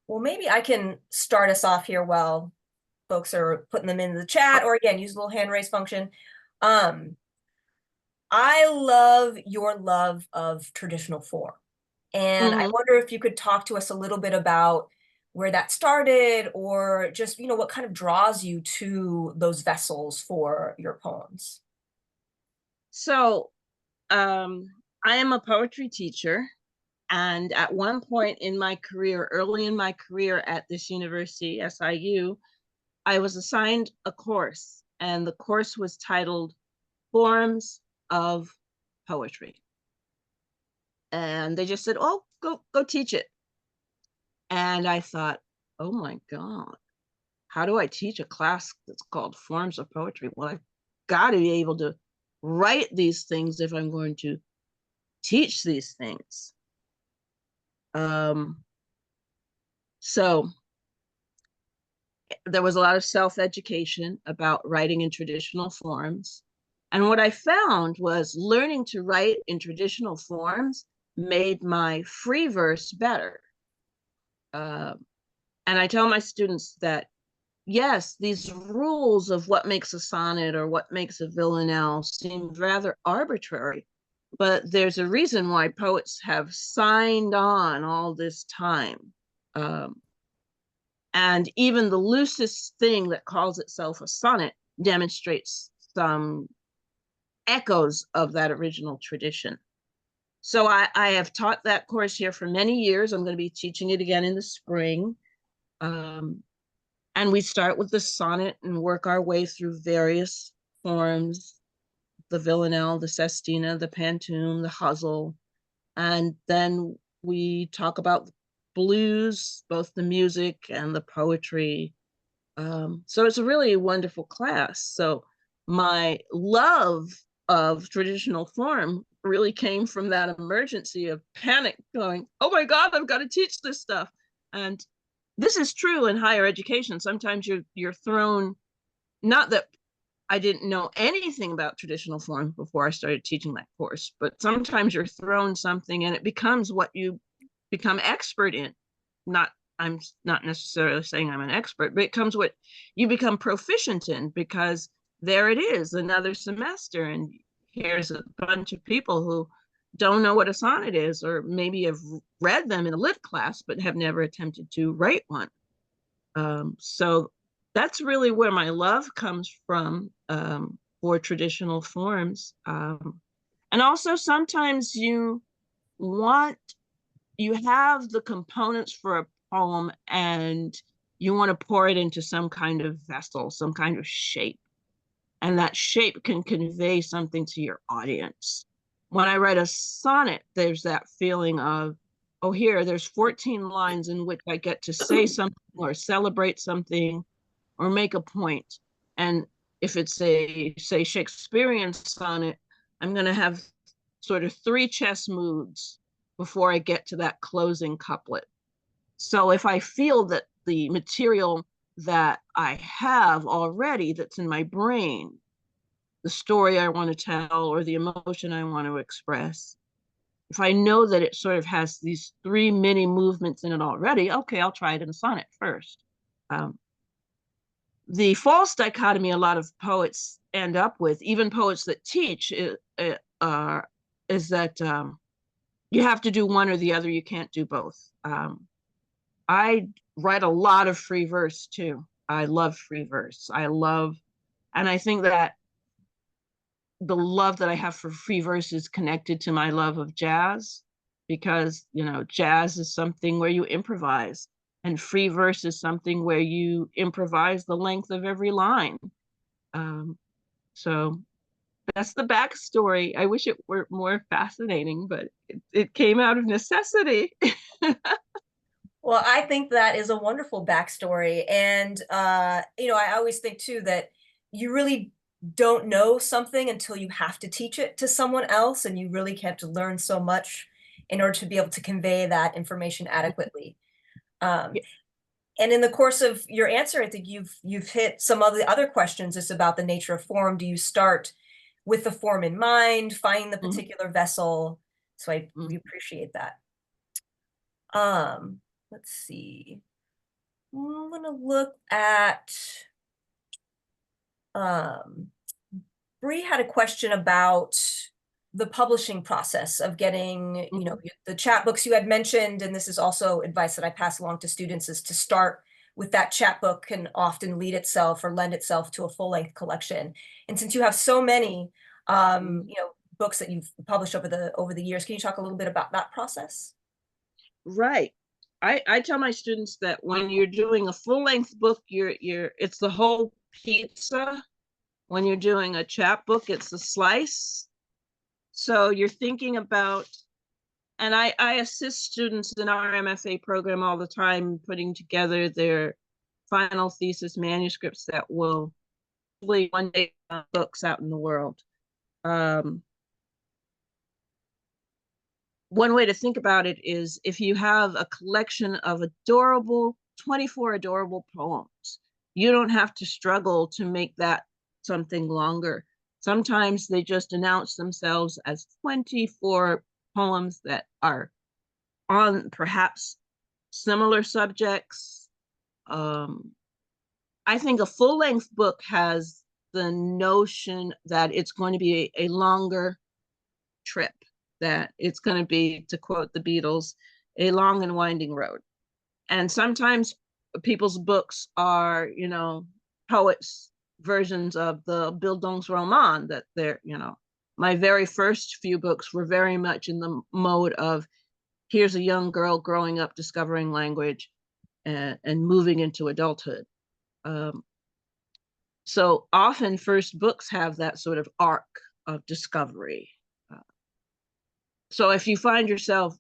Well, maybe I can start us off here while folks are putting them in the chat, or again, use the little hand raise function. I love your love of traditional form. And I wonder if you could talk to us a little bit about where that started, or just, what kind of draws you to those vessels for your poems. So I am a poetry teacher. And at one point in my career, early in my career at this university, SIU, I was assigned a course, and the course was titled Forms of Poetry. and they just said, oh, go teach it. And I thought, oh my God, how do I teach a class that's called Forms of Poetry? Well, I've got to be able to write these things if I'm going to teach these things. So there was a lot of self-education about writing in traditional forms. And what I found was learning to write in traditional forms made my free verse better. And I tell my students that, yes, these rules of what makes a sonnet or what makes a villanelle seem rather arbitrary, but there's a reason why poets have signed on all this time. And even the loosest thing that calls itself a sonnet demonstrates some echoes of that original tradition. So I have taught that course here for many years. I'm going to be teaching it again in the spring. And we start with the sonnet and work our way through various forms, the villanelle, the sestina, the pantoum, the huzzle. And then we talk about blues, both the music and the poetry. So it's a really wonderful class. So my love of traditional form really came from that emergency of panic going, oh my God, I've got to teach this stuff. And this is true in higher education. Sometimes you're thrown, not that I didn't know anything about traditional forms before I started teaching that course, but sometimes you're thrown something and it becomes what you become expert in. I'm not necessarily saying I'm an expert, but it becomes what you become proficient in, because there it is, another semester, and here's a bunch of people who don't know what a sonnet is, or maybe have read them in a lit class, but have never attempted to write one. So that's really where my love comes from for traditional forms. And also sometimes you have the components for a poem and you want to pour it into some kind of vessel, some kind of shape. And that shape can convey something to your audience. When I write a sonnet, there's that feeling of, oh, here, there's 14 lines in which I get to say something or celebrate something or make a point. And if it's a, say, Shakespearean sonnet, I'm going to have sort of 3 chess moves before I get to that closing couplet. So if I feel that the material that I have already that's in my brain, the story I want to tell or the emotion I want to express, if I know that it sort of has these 3 mini movements in it already, okay, I'll try it in a sonnet first. The false dichotomy a lot of poets end up with, even poets that teach, is that you have to do one or the other. You can't do both. I write a lot of free verse too. I love free verse. And I think that the love that I have for free verse is connected to my love of jazz, because, jazz is something where you improvise, and free verse is something where you improvise the length of every line. So that's the backstory. I wish it were more fascinating, but it came out of necessity. Well, I think that is a wonderful backstory. And, I always think too that you really don't know something until you have to teach it to someone else, and you really have to learn so much in order to be able to convey that information adequately. And in the course of your answer, I think you've hit some of the other questions. It's about the nature of form. Do you start with the form in mind, find the particular vessel? So we appreciate that. Let's see. I'm gonna look at Bree had a question about the publishing process of getting, the chapbooks you had mentioned, and this is also advice that I pass along to students, is to start with that chapbook can often lead itself or lend itself to a full-length collection. And since you have so many, books that you've published over the years, can you talk a little bit about that process? Right. I tell my students that when you're doing a full-length book, it's the whole pizza. When you're doing a chapbook, it's a slice. So you're thinking about And I assist students in our MFA program all the time, putting together their final thesis manuscripts that will one day books out in the world. One way to think about it is if you have a collection of 24 adorable poems, you don't have to struggle to make that something longer. Sometimes they just announce themselves as 24 poems that are on perhaps similar subjects. I think a full-length book has the notion that it's going to be a longer trip, that it's going to be, to quote the Beatles, a long and winding road. And sometimes people's books are, you know, poets' versions of the Bildungsroman, that they're, you know, my very first few books were very much in the mode of, here's a young girl growing up, discovering language and moving into adulthood. So often first books have that sort of arc of discovery. So if you find yourself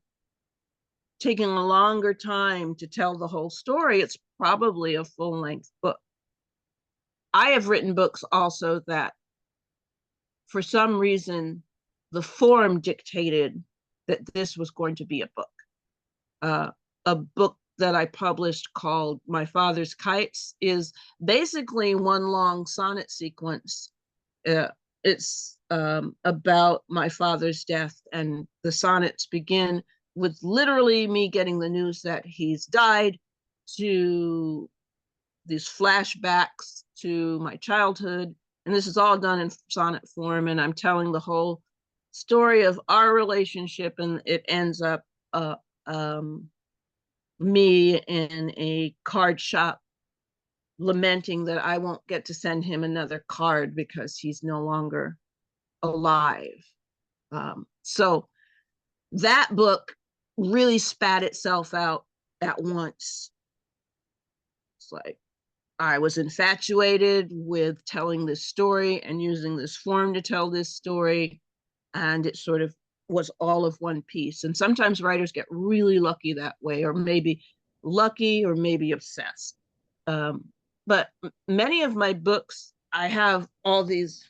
taking a longer time to tell the whole story, it's probably a full-length book. I have written books also that, for some reason, the form dictated that this was going to be a book. A book that I published called My Father's Kites is basically one long sonnet sequence. It's about my father's death, and the sonnets begin with literally me getting the news that he's died, to these flashbacks to my childhood. And this is all done in sonnet form, and I'm telling the whole story of our relationship, and it ends up me in a card shop lamenting that I won't get to send him another card because he's no longer alive. So that book really spat itself out at once. It's like I was infatuated with telling this story and using this form to tell this story, and it sort of was all of one piece. And sometimes writers get really lucky that way, or maybe lucky, or maybe obsessed. But many of my books, I have all these,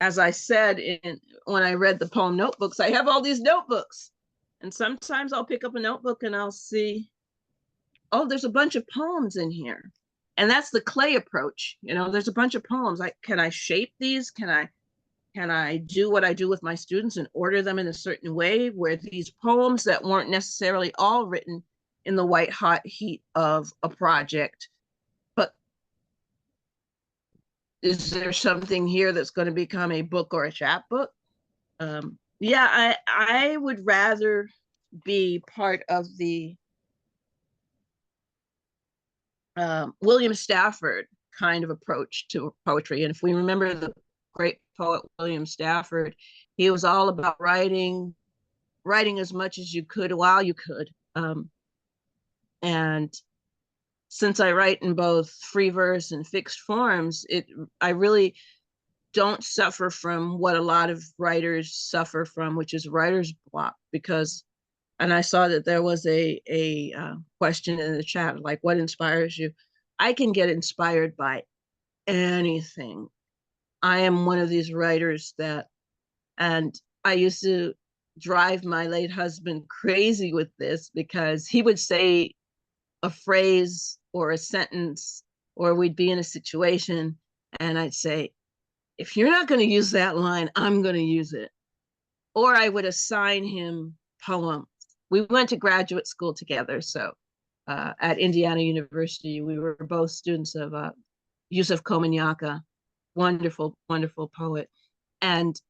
as I said when I read the poem notebooks, I have all these notebooks. And sometimes I'll pick up a notebook and I'll see, oh, there's a bunch of poems in here. And that's the clay approach. You know, there's a bunch of poems. Can I shape these? Can I do what I do with my students and order them in a certain way, where these poems that weren't necessarily all written in the white hot heat of a project, but is there something here that's going to become a book or a chapbook? Yeah, I would rather be part of the William Stafford kind of approach to poetry. And if we remember the great poet William Stafford, he was all about writing as much as you could while you could. And since I write in both free verse and fixed forms, I really don't suffer from what a lot of writers suffer from, which is writer's block. Because, and I saw that there was a question in the chat, like, what inspires you? I can get inspired by anything. I am one of these writers that, and I used to drive my late husband crazy with this, because he would say a phrase or a sentence, or we'd be in a situation and I'd say, if you're not going to use that line, I'm going to use it. Or I would assign him poems. We went to graduate school together. So at Indiana University, we were both students of Yusuf Komunyakaa, wonderful, wonderful poet. And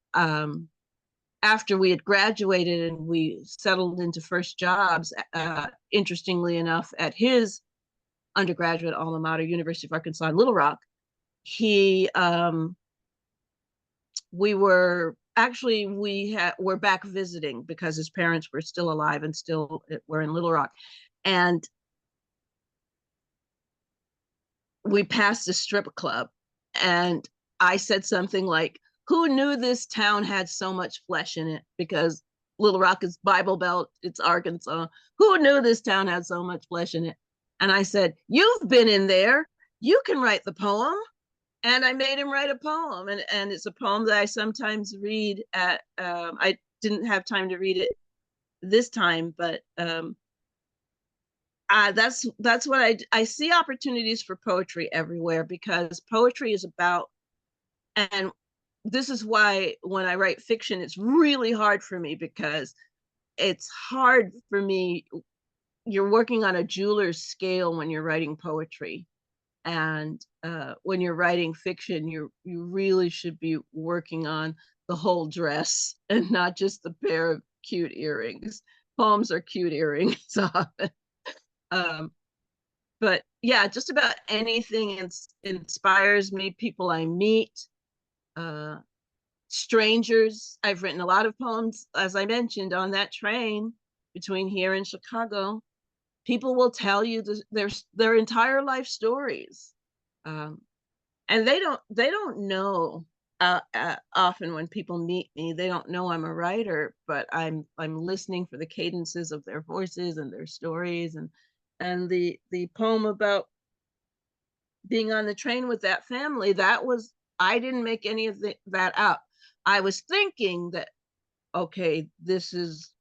after we had graduated and we settled into first jobs, interestingly enough, at his undergraduate alma mater, University of Arkansas in Little Rock, we're back visiting because his parents were still alive and still were in Little Rock. And we passed a strip club, and I said something like, who knew this town had so much flesh in it? Because Little Rock is Bible Belt. It's Arkansas. Who knew this town had so much flesh in it? And I said, you've been in there. You can write the poem. And I made him write a poem. And it's a poem that I sometimes read at, I didn't have time to read it this time, but that's what I see opportunities for poetry everywhere, because poetry is about, and this is why when I write fiction, it's really hard for me, because it's hard for me. You're working on a jeweler's scale when you're writing poetry. And when you're writing fiction, you really should be working on the whole dress and not just the pair of cute earrings. Poems are cute earrings often. But yeah, just about anything inspires me. People I meet, strangers. I've written a lot of poems, as I mentioned, on that train between here and Chicago. People will tell you their entire life stories, and they don't know. Often when people meet me, they don't know I'm a writer, but I'm listening for the cadences of their voices and their stories, and the poem about being on the train with that family, I didn't make any of that up. I was thinking that, okay, this is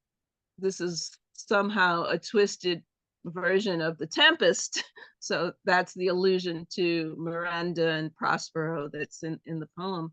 somehow a twisted version of The Tempest. So that's the allusion to Miranda and Prospero that's in the poem.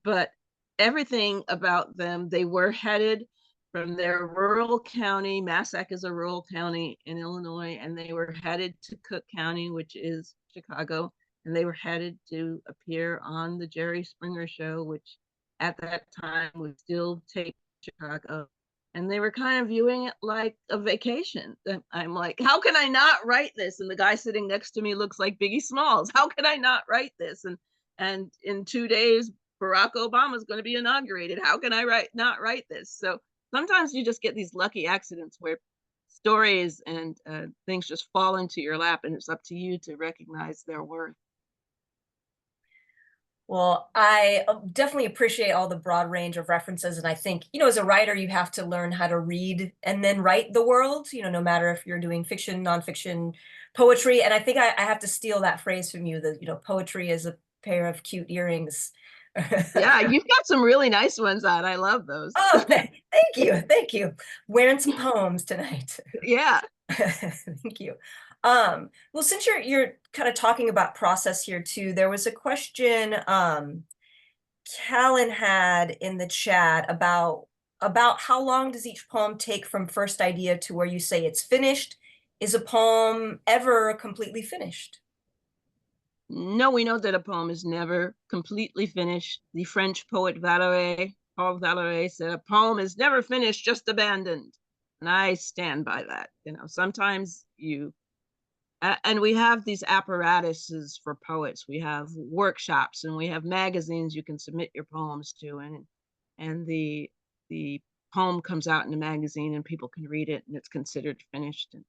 But everything about them, they were headed from their rural county. Massac is a rural county in Illinois, and they were headed to Cook County, which is Chicago, and they were headed to appear on the Jerry Springer Show, which at that time would still take Chicago. And they were kind of viewing it like a vacation. I'm like, how can I not write this? And the guy sitting next to me looks like Biggie Smalls. How can I not write this? And in 2 days, Barack Obama is going to be inaugurated. How can I not write this? So sometimes you just get these lucky accidents where stories and things just fall into your lap, and it's up to you to recognize their worth. Well, I definitely appreciate all the broad range of references. And I think, as a writer, you have to learn how to read and then write the world, no matter if you're doing fiction, nonfiction, poetry. And I think I have to steal that phrase from you, that, poetry is a pair of cute earrings. Yeah, you've got some really nice ones on. I love those. Oh, thank you. Thank you. Wearing some poems tonight. Yeah. Thank you. Well, since you're kind of talking about process here too, there was a question Callan had in the chat about how long does each poem take from first idea to where you say it's finished? Is a poem ever completely finished? No, we know that a poem is never completely finished. The French poet Paul Valéry said, a poem is never finished, just abandoned. And I stand by that. Sometimes and we have these apparatuses for poets. We have workshops and we have magazines you can submit your poems to, and the poem comes out in a magazine and people can read it and it's considered finished. And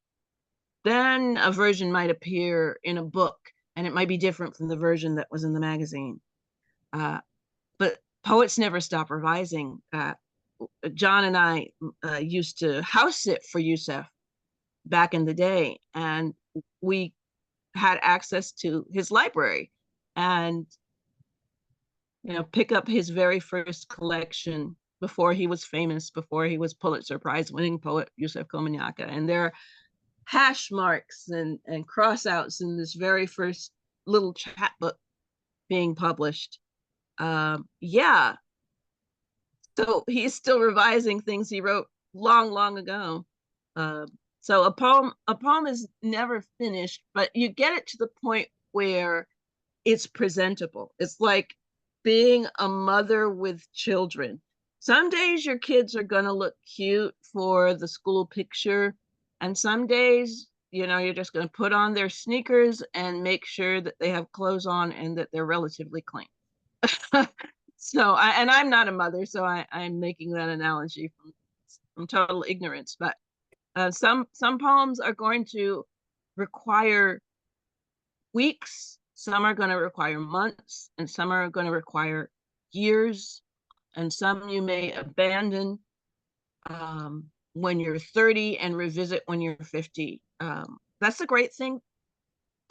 then a version might appear in a book and it might be different from the version that was in the magazine. But poets never stop revising. John and I used to house sit for Yusef back in the day, and we had access to his library and pick up his very first collection before he was famous, before he was Pulitzer Prize winning poet Yusef Komunyakaa. And there are hash marks and crossouts in this very first little chapbook being published. Yeah, so he's still revising things he wrote long ago. So a poem is never finished, but you get it to the point where it's presentable. It's like being a mother with children. Some days your kids are going to look cute for the school picture, and some days, you're just going to put on their sneakers and make sure that they have clothes on and that they're relatively clean. So, I'm not a mother, so I'm making that analogy from total ignorance, but some poems are going to require weeks, some are going to require months, and some are going to require years, and some you may abandon. when you're 30 and revisit when you're 50. That's the great thing.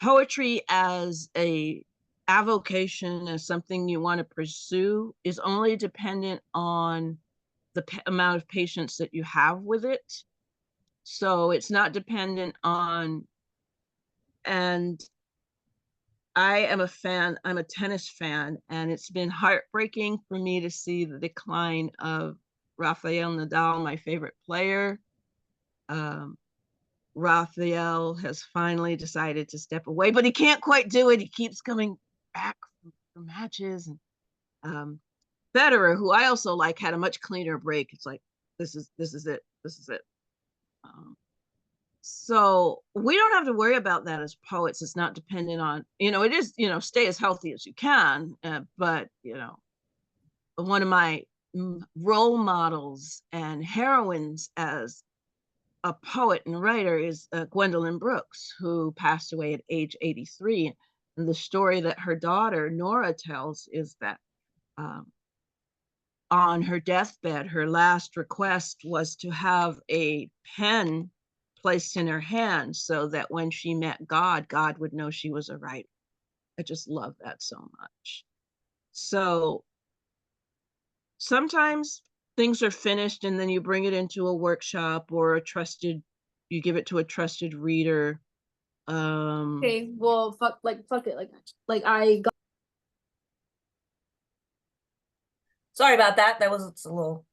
Poetry as a avocation, as something you want to pursue, is only dependent on the amount of patience that you have with it. So it's not dependent on, and I am a fan, I'm a tennis fan, and it's been heartbreaking for me to see the decline of Rafael Nadal, my favorite player. Rafael has finally decided to step away, but he can't quite do it. He keeps coming back for matches. And Federer, who I also like, had a much cleaner break. It's like, this is it. This is it. So we don't have to worry about that as poets. It's not dependent on, it is, stay as healthy as you can. But, one of my role models and heroines as a poet and writer is Gwendolyn Brooks, who passed away at age 83. And the story that her daughter, Nora, tells is that on her deathbed, her last request was to have a pen placed in her hand so that when she met God, God would know she was a writer. I just love that so much. So sometimes things are finished and then you bring it into a workshop or you give it to a trusted reader. Okay, well, fuck it, like I got. Sorry about that. That was a little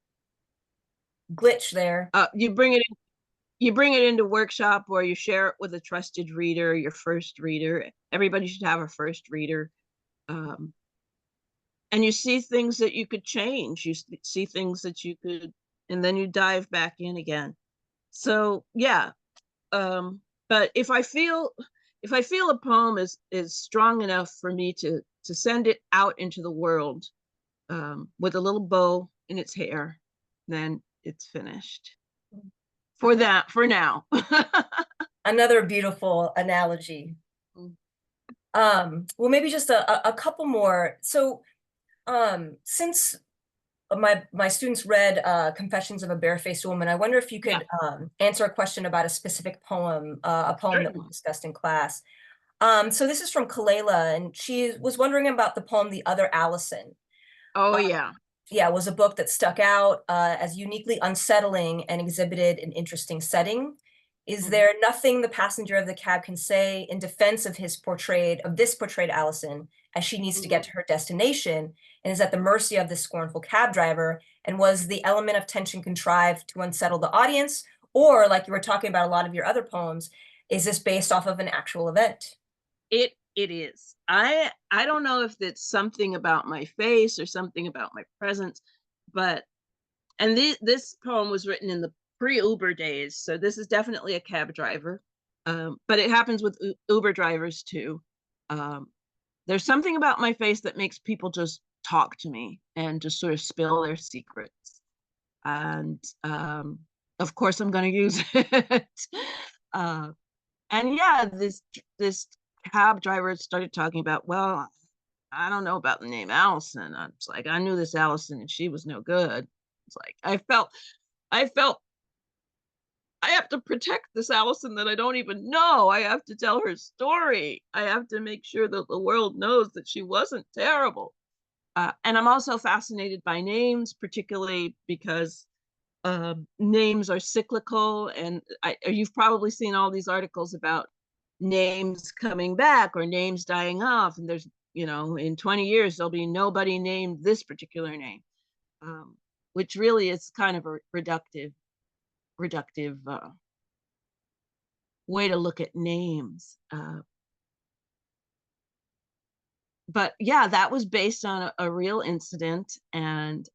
glitch there. You bring it into workshop, or you share it with a trusted reader, your first reader. Everybody should have a first reader. And you see things that you could change. You see things that you could, and then you dive back in again. So yeah. But if I feel a poem is strong enough for me to send it out into the world, with a little bow in its hair, then it's finished. For now. Another beautiful analogy. Well, maybe just a couple more. So since my students read Confessions of a Barefaced Woman, I wonder if you could answer a question about a specific poem, a poem that we discussed in class. So this is from Kalela, and she was wondering about the poem The Other Allison. Oh, yeah. Yeah, it was a book that stuck out as uniquely unsettling and exhibited an interesting setting. Is there nothing the passenger of the cab can say in defense of this portrayed Allison as she needs to get to her destination and is at the mercy of this scornful cab driver? And was the element of tension contrived to unsettle the audience? Or, like you were talking about a lot of your other poems, is this based off of an actual event? It is. I don't know if it's something about my face or something about my presence, and this poem was written in the pre-Uber days, so this is definitely a cab driver, but it happens with Uber drivers too. There's something about my face that makes people just talk to me and just sort of spill their secrets, and of course I'm going to use it. And yeah, this cab driver started talking about, well, I don't know about the name Allison. I was like, I knew this Allison and she was no good. It's like I felt I have to protect this Allison that I don't even know. I have to tell her story. I have to make sure that the world knows that she wasn't terrible. And I'm also fascinated by names, particularly because names are cyclical. And you've probably seen all these articles about names coming back or names dying off. And there's, in 20 years, there'll be nobody named this particular name, which really is kind of a reductive way to look at names. But yeah, that was based on a real incident. And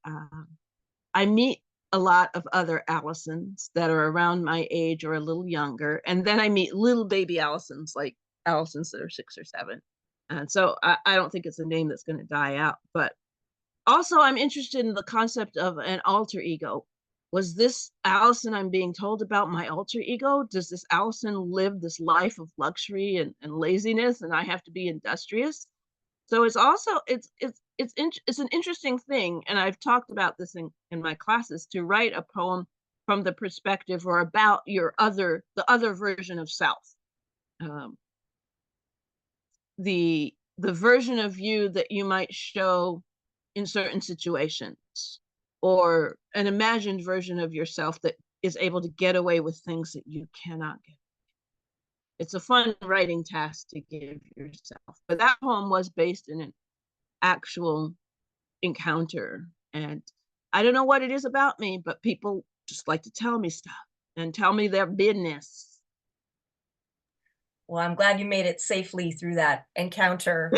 I meet a lot of other Allisons that are around my age or a little younger. And then I meet little baby Allisons, like Allisons that are 6 or 7. And so I don't think it's a name that's going to die out. But also I'm interested in the concept of an alter ego. Was this Allison I'm being told about my alter ego? Does this Allison live this life of luxury and laziness, and I have to be industrious? So it's also, it's an interesting thing. And I've talked about this in my classes, to write a poem from the perspective or about the other version of self. The version of you that you might show in certain situations, or an imagined version of yourself that is able to get away with things that you cannot get. It's a fun writing task to give yourself. But that poem was based in an actual encounter. And I don't know what it is about me, but people just like to tell me stuff and tell me their business. Well, I'm glad you made it safely through that encounter.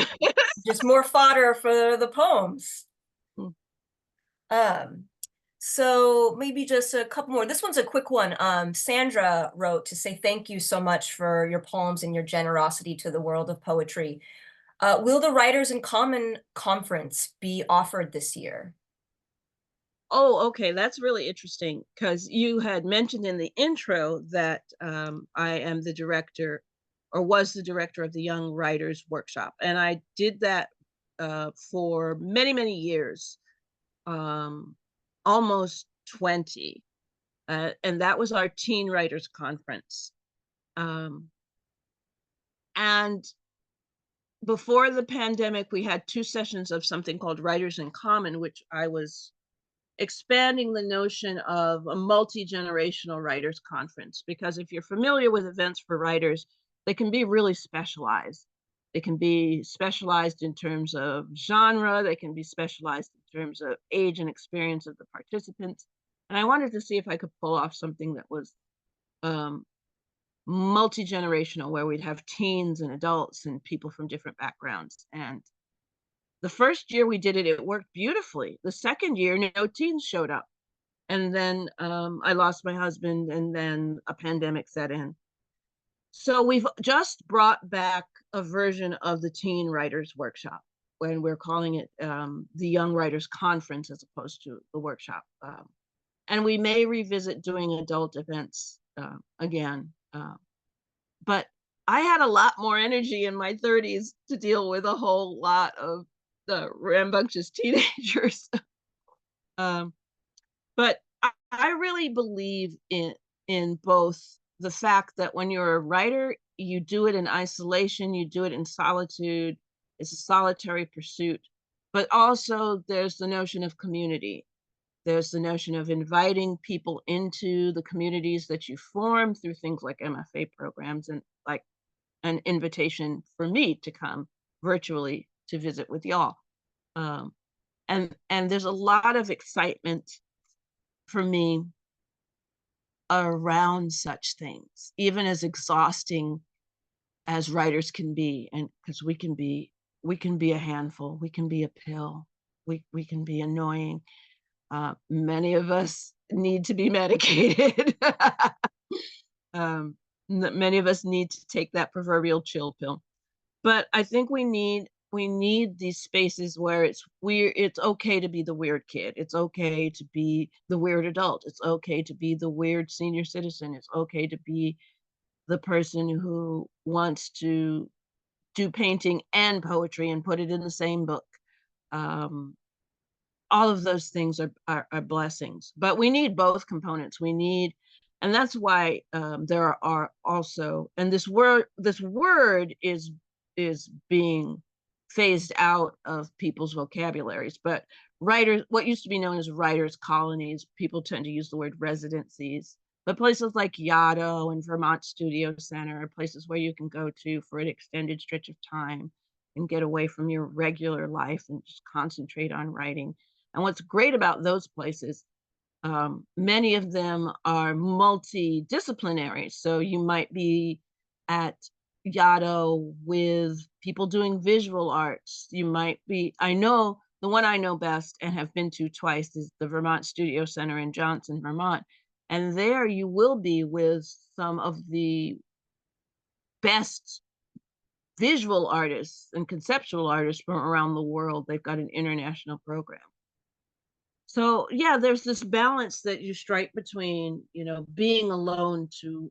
Just more fodder for the poems. So maybe just a couple more. This one's a quick one. Sandra wrote to say thank you so much for your poems and your generosity to the world of poetry. Will the Writers in Common Conference be offered this year? Oh, okay, that's really interesting, because you had mentioned in the intro that I am the director, or was the director of the Young Writers Workshop. And I did that for many, many years, almost 20. And that was our Teen Writers Conference. And before the pandemic, we had 2 sessions of something called Writers in Common, which I was expanding the notion of a multi-generational writers conference. Because if you're familiar with events for writers, they can be really specialized. They can be specialized in terms of genre. They can be specialized in terms of age and experience of the participants. And I wanted to see if I could pull off something that was multi-generational, where we'd have teens and adults and people from different backgrounds. And the first year we did it, it worked beautifully. The second year, no teens showed up. And then I lost my husband, and then a pandemic set in. So we've just brought back a version of the Teen Writers Workshop, when we're calling it the Young Writers Conference as opposed to the workshop. And we may revisit doing adult events again. But I had a lot more energy in my 30s to deal with a whole lot of the rambunctious teenagers. But I really believe in both the fact that when you're a writer, you do it in isolation, you do it in solitude. It's a solitary pursuit. But also there's the notion of community. There's the notion of inviting people into the communities that you form through things like MFA programs, and like an invitation for me to come virtually to visit with y'all. And there's a lot of excitement for me around such things, even as exhausting as writers can be. And because we can be a handful, we can be a pill, we can be annoying. Many of us need to be medicated. Many of us need to take that proverbial chill pill. But I think we need these spaces where it's okay to be the weird kid. It's okay to be the weird adult. It's okay to be the weird senior citizen. It's okay to be the person who wants to do painting and poetry and put it in the same book. All of those things are blessings, but we need both components. And that's why there are also, and this word is being phased out of people's vocabularies, but writers, what used to be known as writers' colonies, people tend to use the word residencies, but places like Yaddo and Vermont Studio Center are places where you can go to for an extended stretch of time and get away from your regular life and just concentrate on writing. And what's great about those places, many of them are multidisciplinary. So you might be at Yaddo with people doing visual arts. You might be, I know the one I know best and have been to twice is the Vermont Studio Center in Johnson, Vermont. And there you will be with some of the best visual artists and conceptual artists from around the world. They've got an international program. So yeah, there's this balance that you strike between, being alone to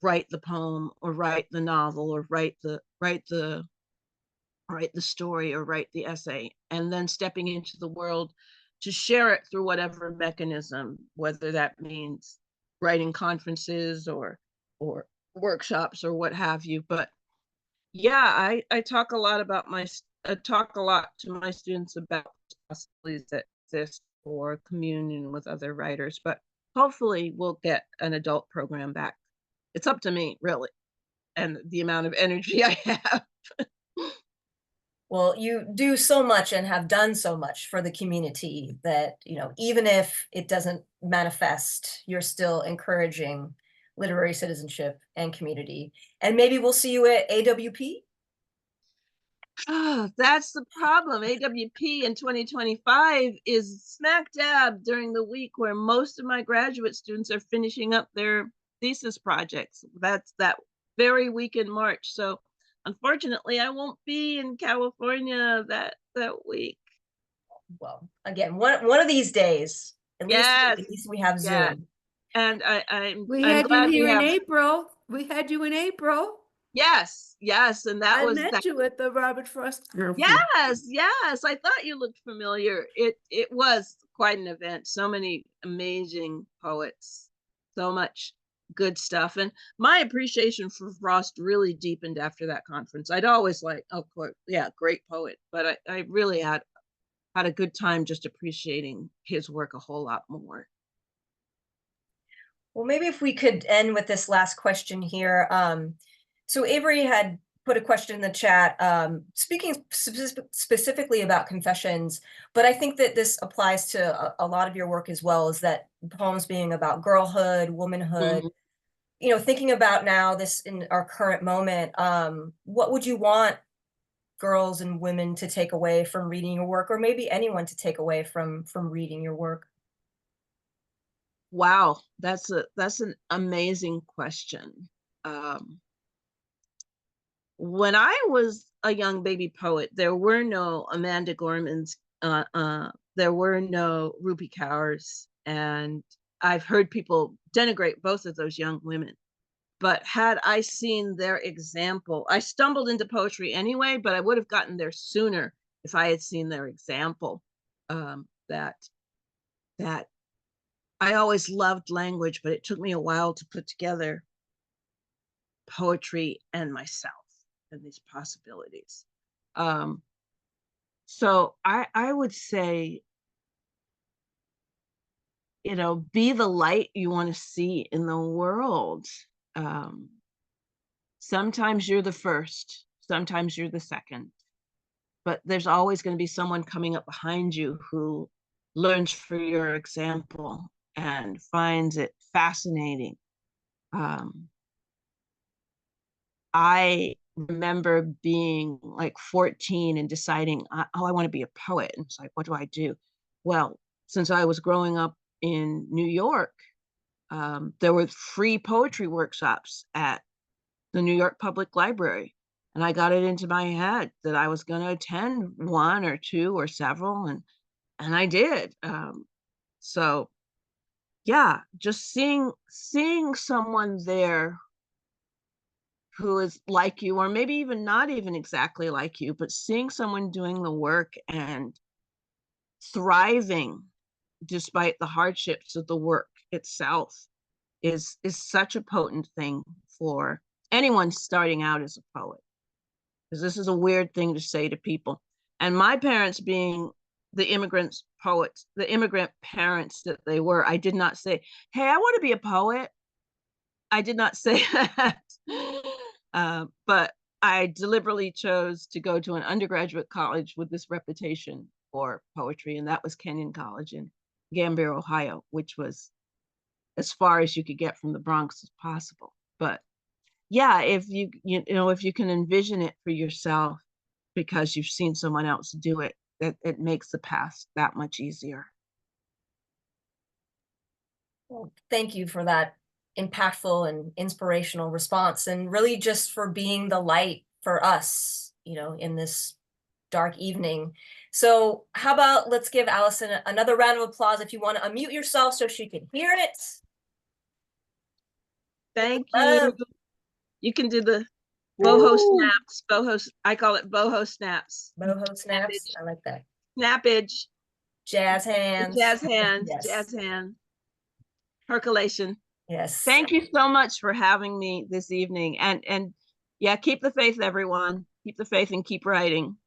write the poem or write the novel or write the story or write the essay, and then stepping into the world to share it through whatever mechanism, whether that means writing conferences or workshops or what have you. But yeah, I talk a lot about I talk a lot to my students about possibilities that exist for communion with other writers, but hopefully we'll get an adult program back. It's up to me, really, and the amount of energy I have. Well, you do so much and have done so much for the community that, you know, even if it doesn't manifest, you're still encouraging literary citizenship and community. And maybe we'll see you at AWP. Oh, that's the problem. AWP in 2025 is smack dab during the week where most of my graduate students are finishing up their thesis projects. That's that very week in March. So unfortunately, I won't be in California that week. Well, again, one of these days, Yes, at least we have yeah. Zoom. And We I'm had you glad here we in have. April. We had you in April. Yes, and that I was met that. you at the Robert Frost. Yes. I thought you looked familiar. It was quite an event. So many amazing poets, so much good stuff. And my appreciation for Frost really deepened after that conference. I'd always like, of course, yeah, great poet, but I really had a good time just appreciating his work a whole lot more. Well, maybe if we could end with this last question here. So Avery had put a question in the chat, speaking specifically about confessions, but I think that this applies to a lot of your work as well, is that poems being about girlhood, womanhood, Mm-hmm. you know, thinking about now this in our current moment, what would you want girls and women to take away from reading your work, or maybe anyone to take away from reading your work? Wow, that's an amazing question. When I was a young baby poet, there were no Amanda Gormans, there were no Ruby Cowers, and I've heard people denigrate both of those young women. But had I seen their example, I stumbled into poetry anyway, but I would have gotten there sooner if I had seen their example. That I always loved language, but it took me a while to put together poetry and myself and these possibilities. So I would say, you know, be the light you want to see in the world. Sometimes you're the first, sometimes you're the second, but there's always going to be someone coming up behind you who learns from your example and finds it fascinating. I remember being like 14 and deciding, oh, I want to be a poet. And it's like, what do I do? Well, since I was growing up in New York, there were free poetry workshops at the New York Public Library. And I got it into my head that I was going to attend one or two or several, and I did. So yeah, just seeing someone there who is like you, or maybe even not even exactly like you, but seeing someone doing the work and thriving despite the hardships of the work itself is such a potent thing for anyone starting out as a poet. Because this is a weird thing to say to people. And my parents, being the immigrant parents that they were, I did not say, hey, I want to be a poet. I did not say that. But I deliberately chose to go to an undergraduate college with this reputation for poetry, and that was Kenyon College in Gambier, Ohio, which was as far as you could get from the Bronx as possible. But yeah, if you know, if you can envision it for yourself because you've seen someone else do it, it makes the path that much easier. Well, thank you for that impactful and inspirational response, and really just for being the light for us, you know, in this dark evening. So how about let's give Allison another round of applause if you want to unmute yourself so she can hear it. Thank you. You can do the boho snaps. I call it boho snaps. Boho snaps. I like that. Snappage. Jazz hands. Jazz hands, Yes. jazz hands. Percolation. Yes. Thank you so much for having me this evening. And yeah, keep the faith, everyone. Keep the faith and keep writing.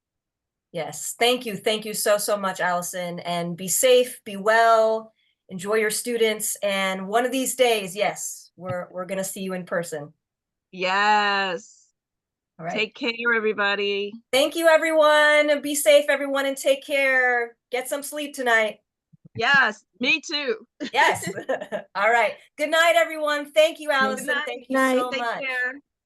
Yes. Thank you. Thank you so, so much, Allison. And be safe, be well, enjoy your students. And one of these days, yes, we're gonna see you in person. Yes. All right. Take care, everybody. Thank you, everyone. Be safe, everyone, and take care. Get some sleep tonight. Yes, me too. Yes. All right. Good night, everyone. Thank you, Allison. night. Thank you so Take much. care.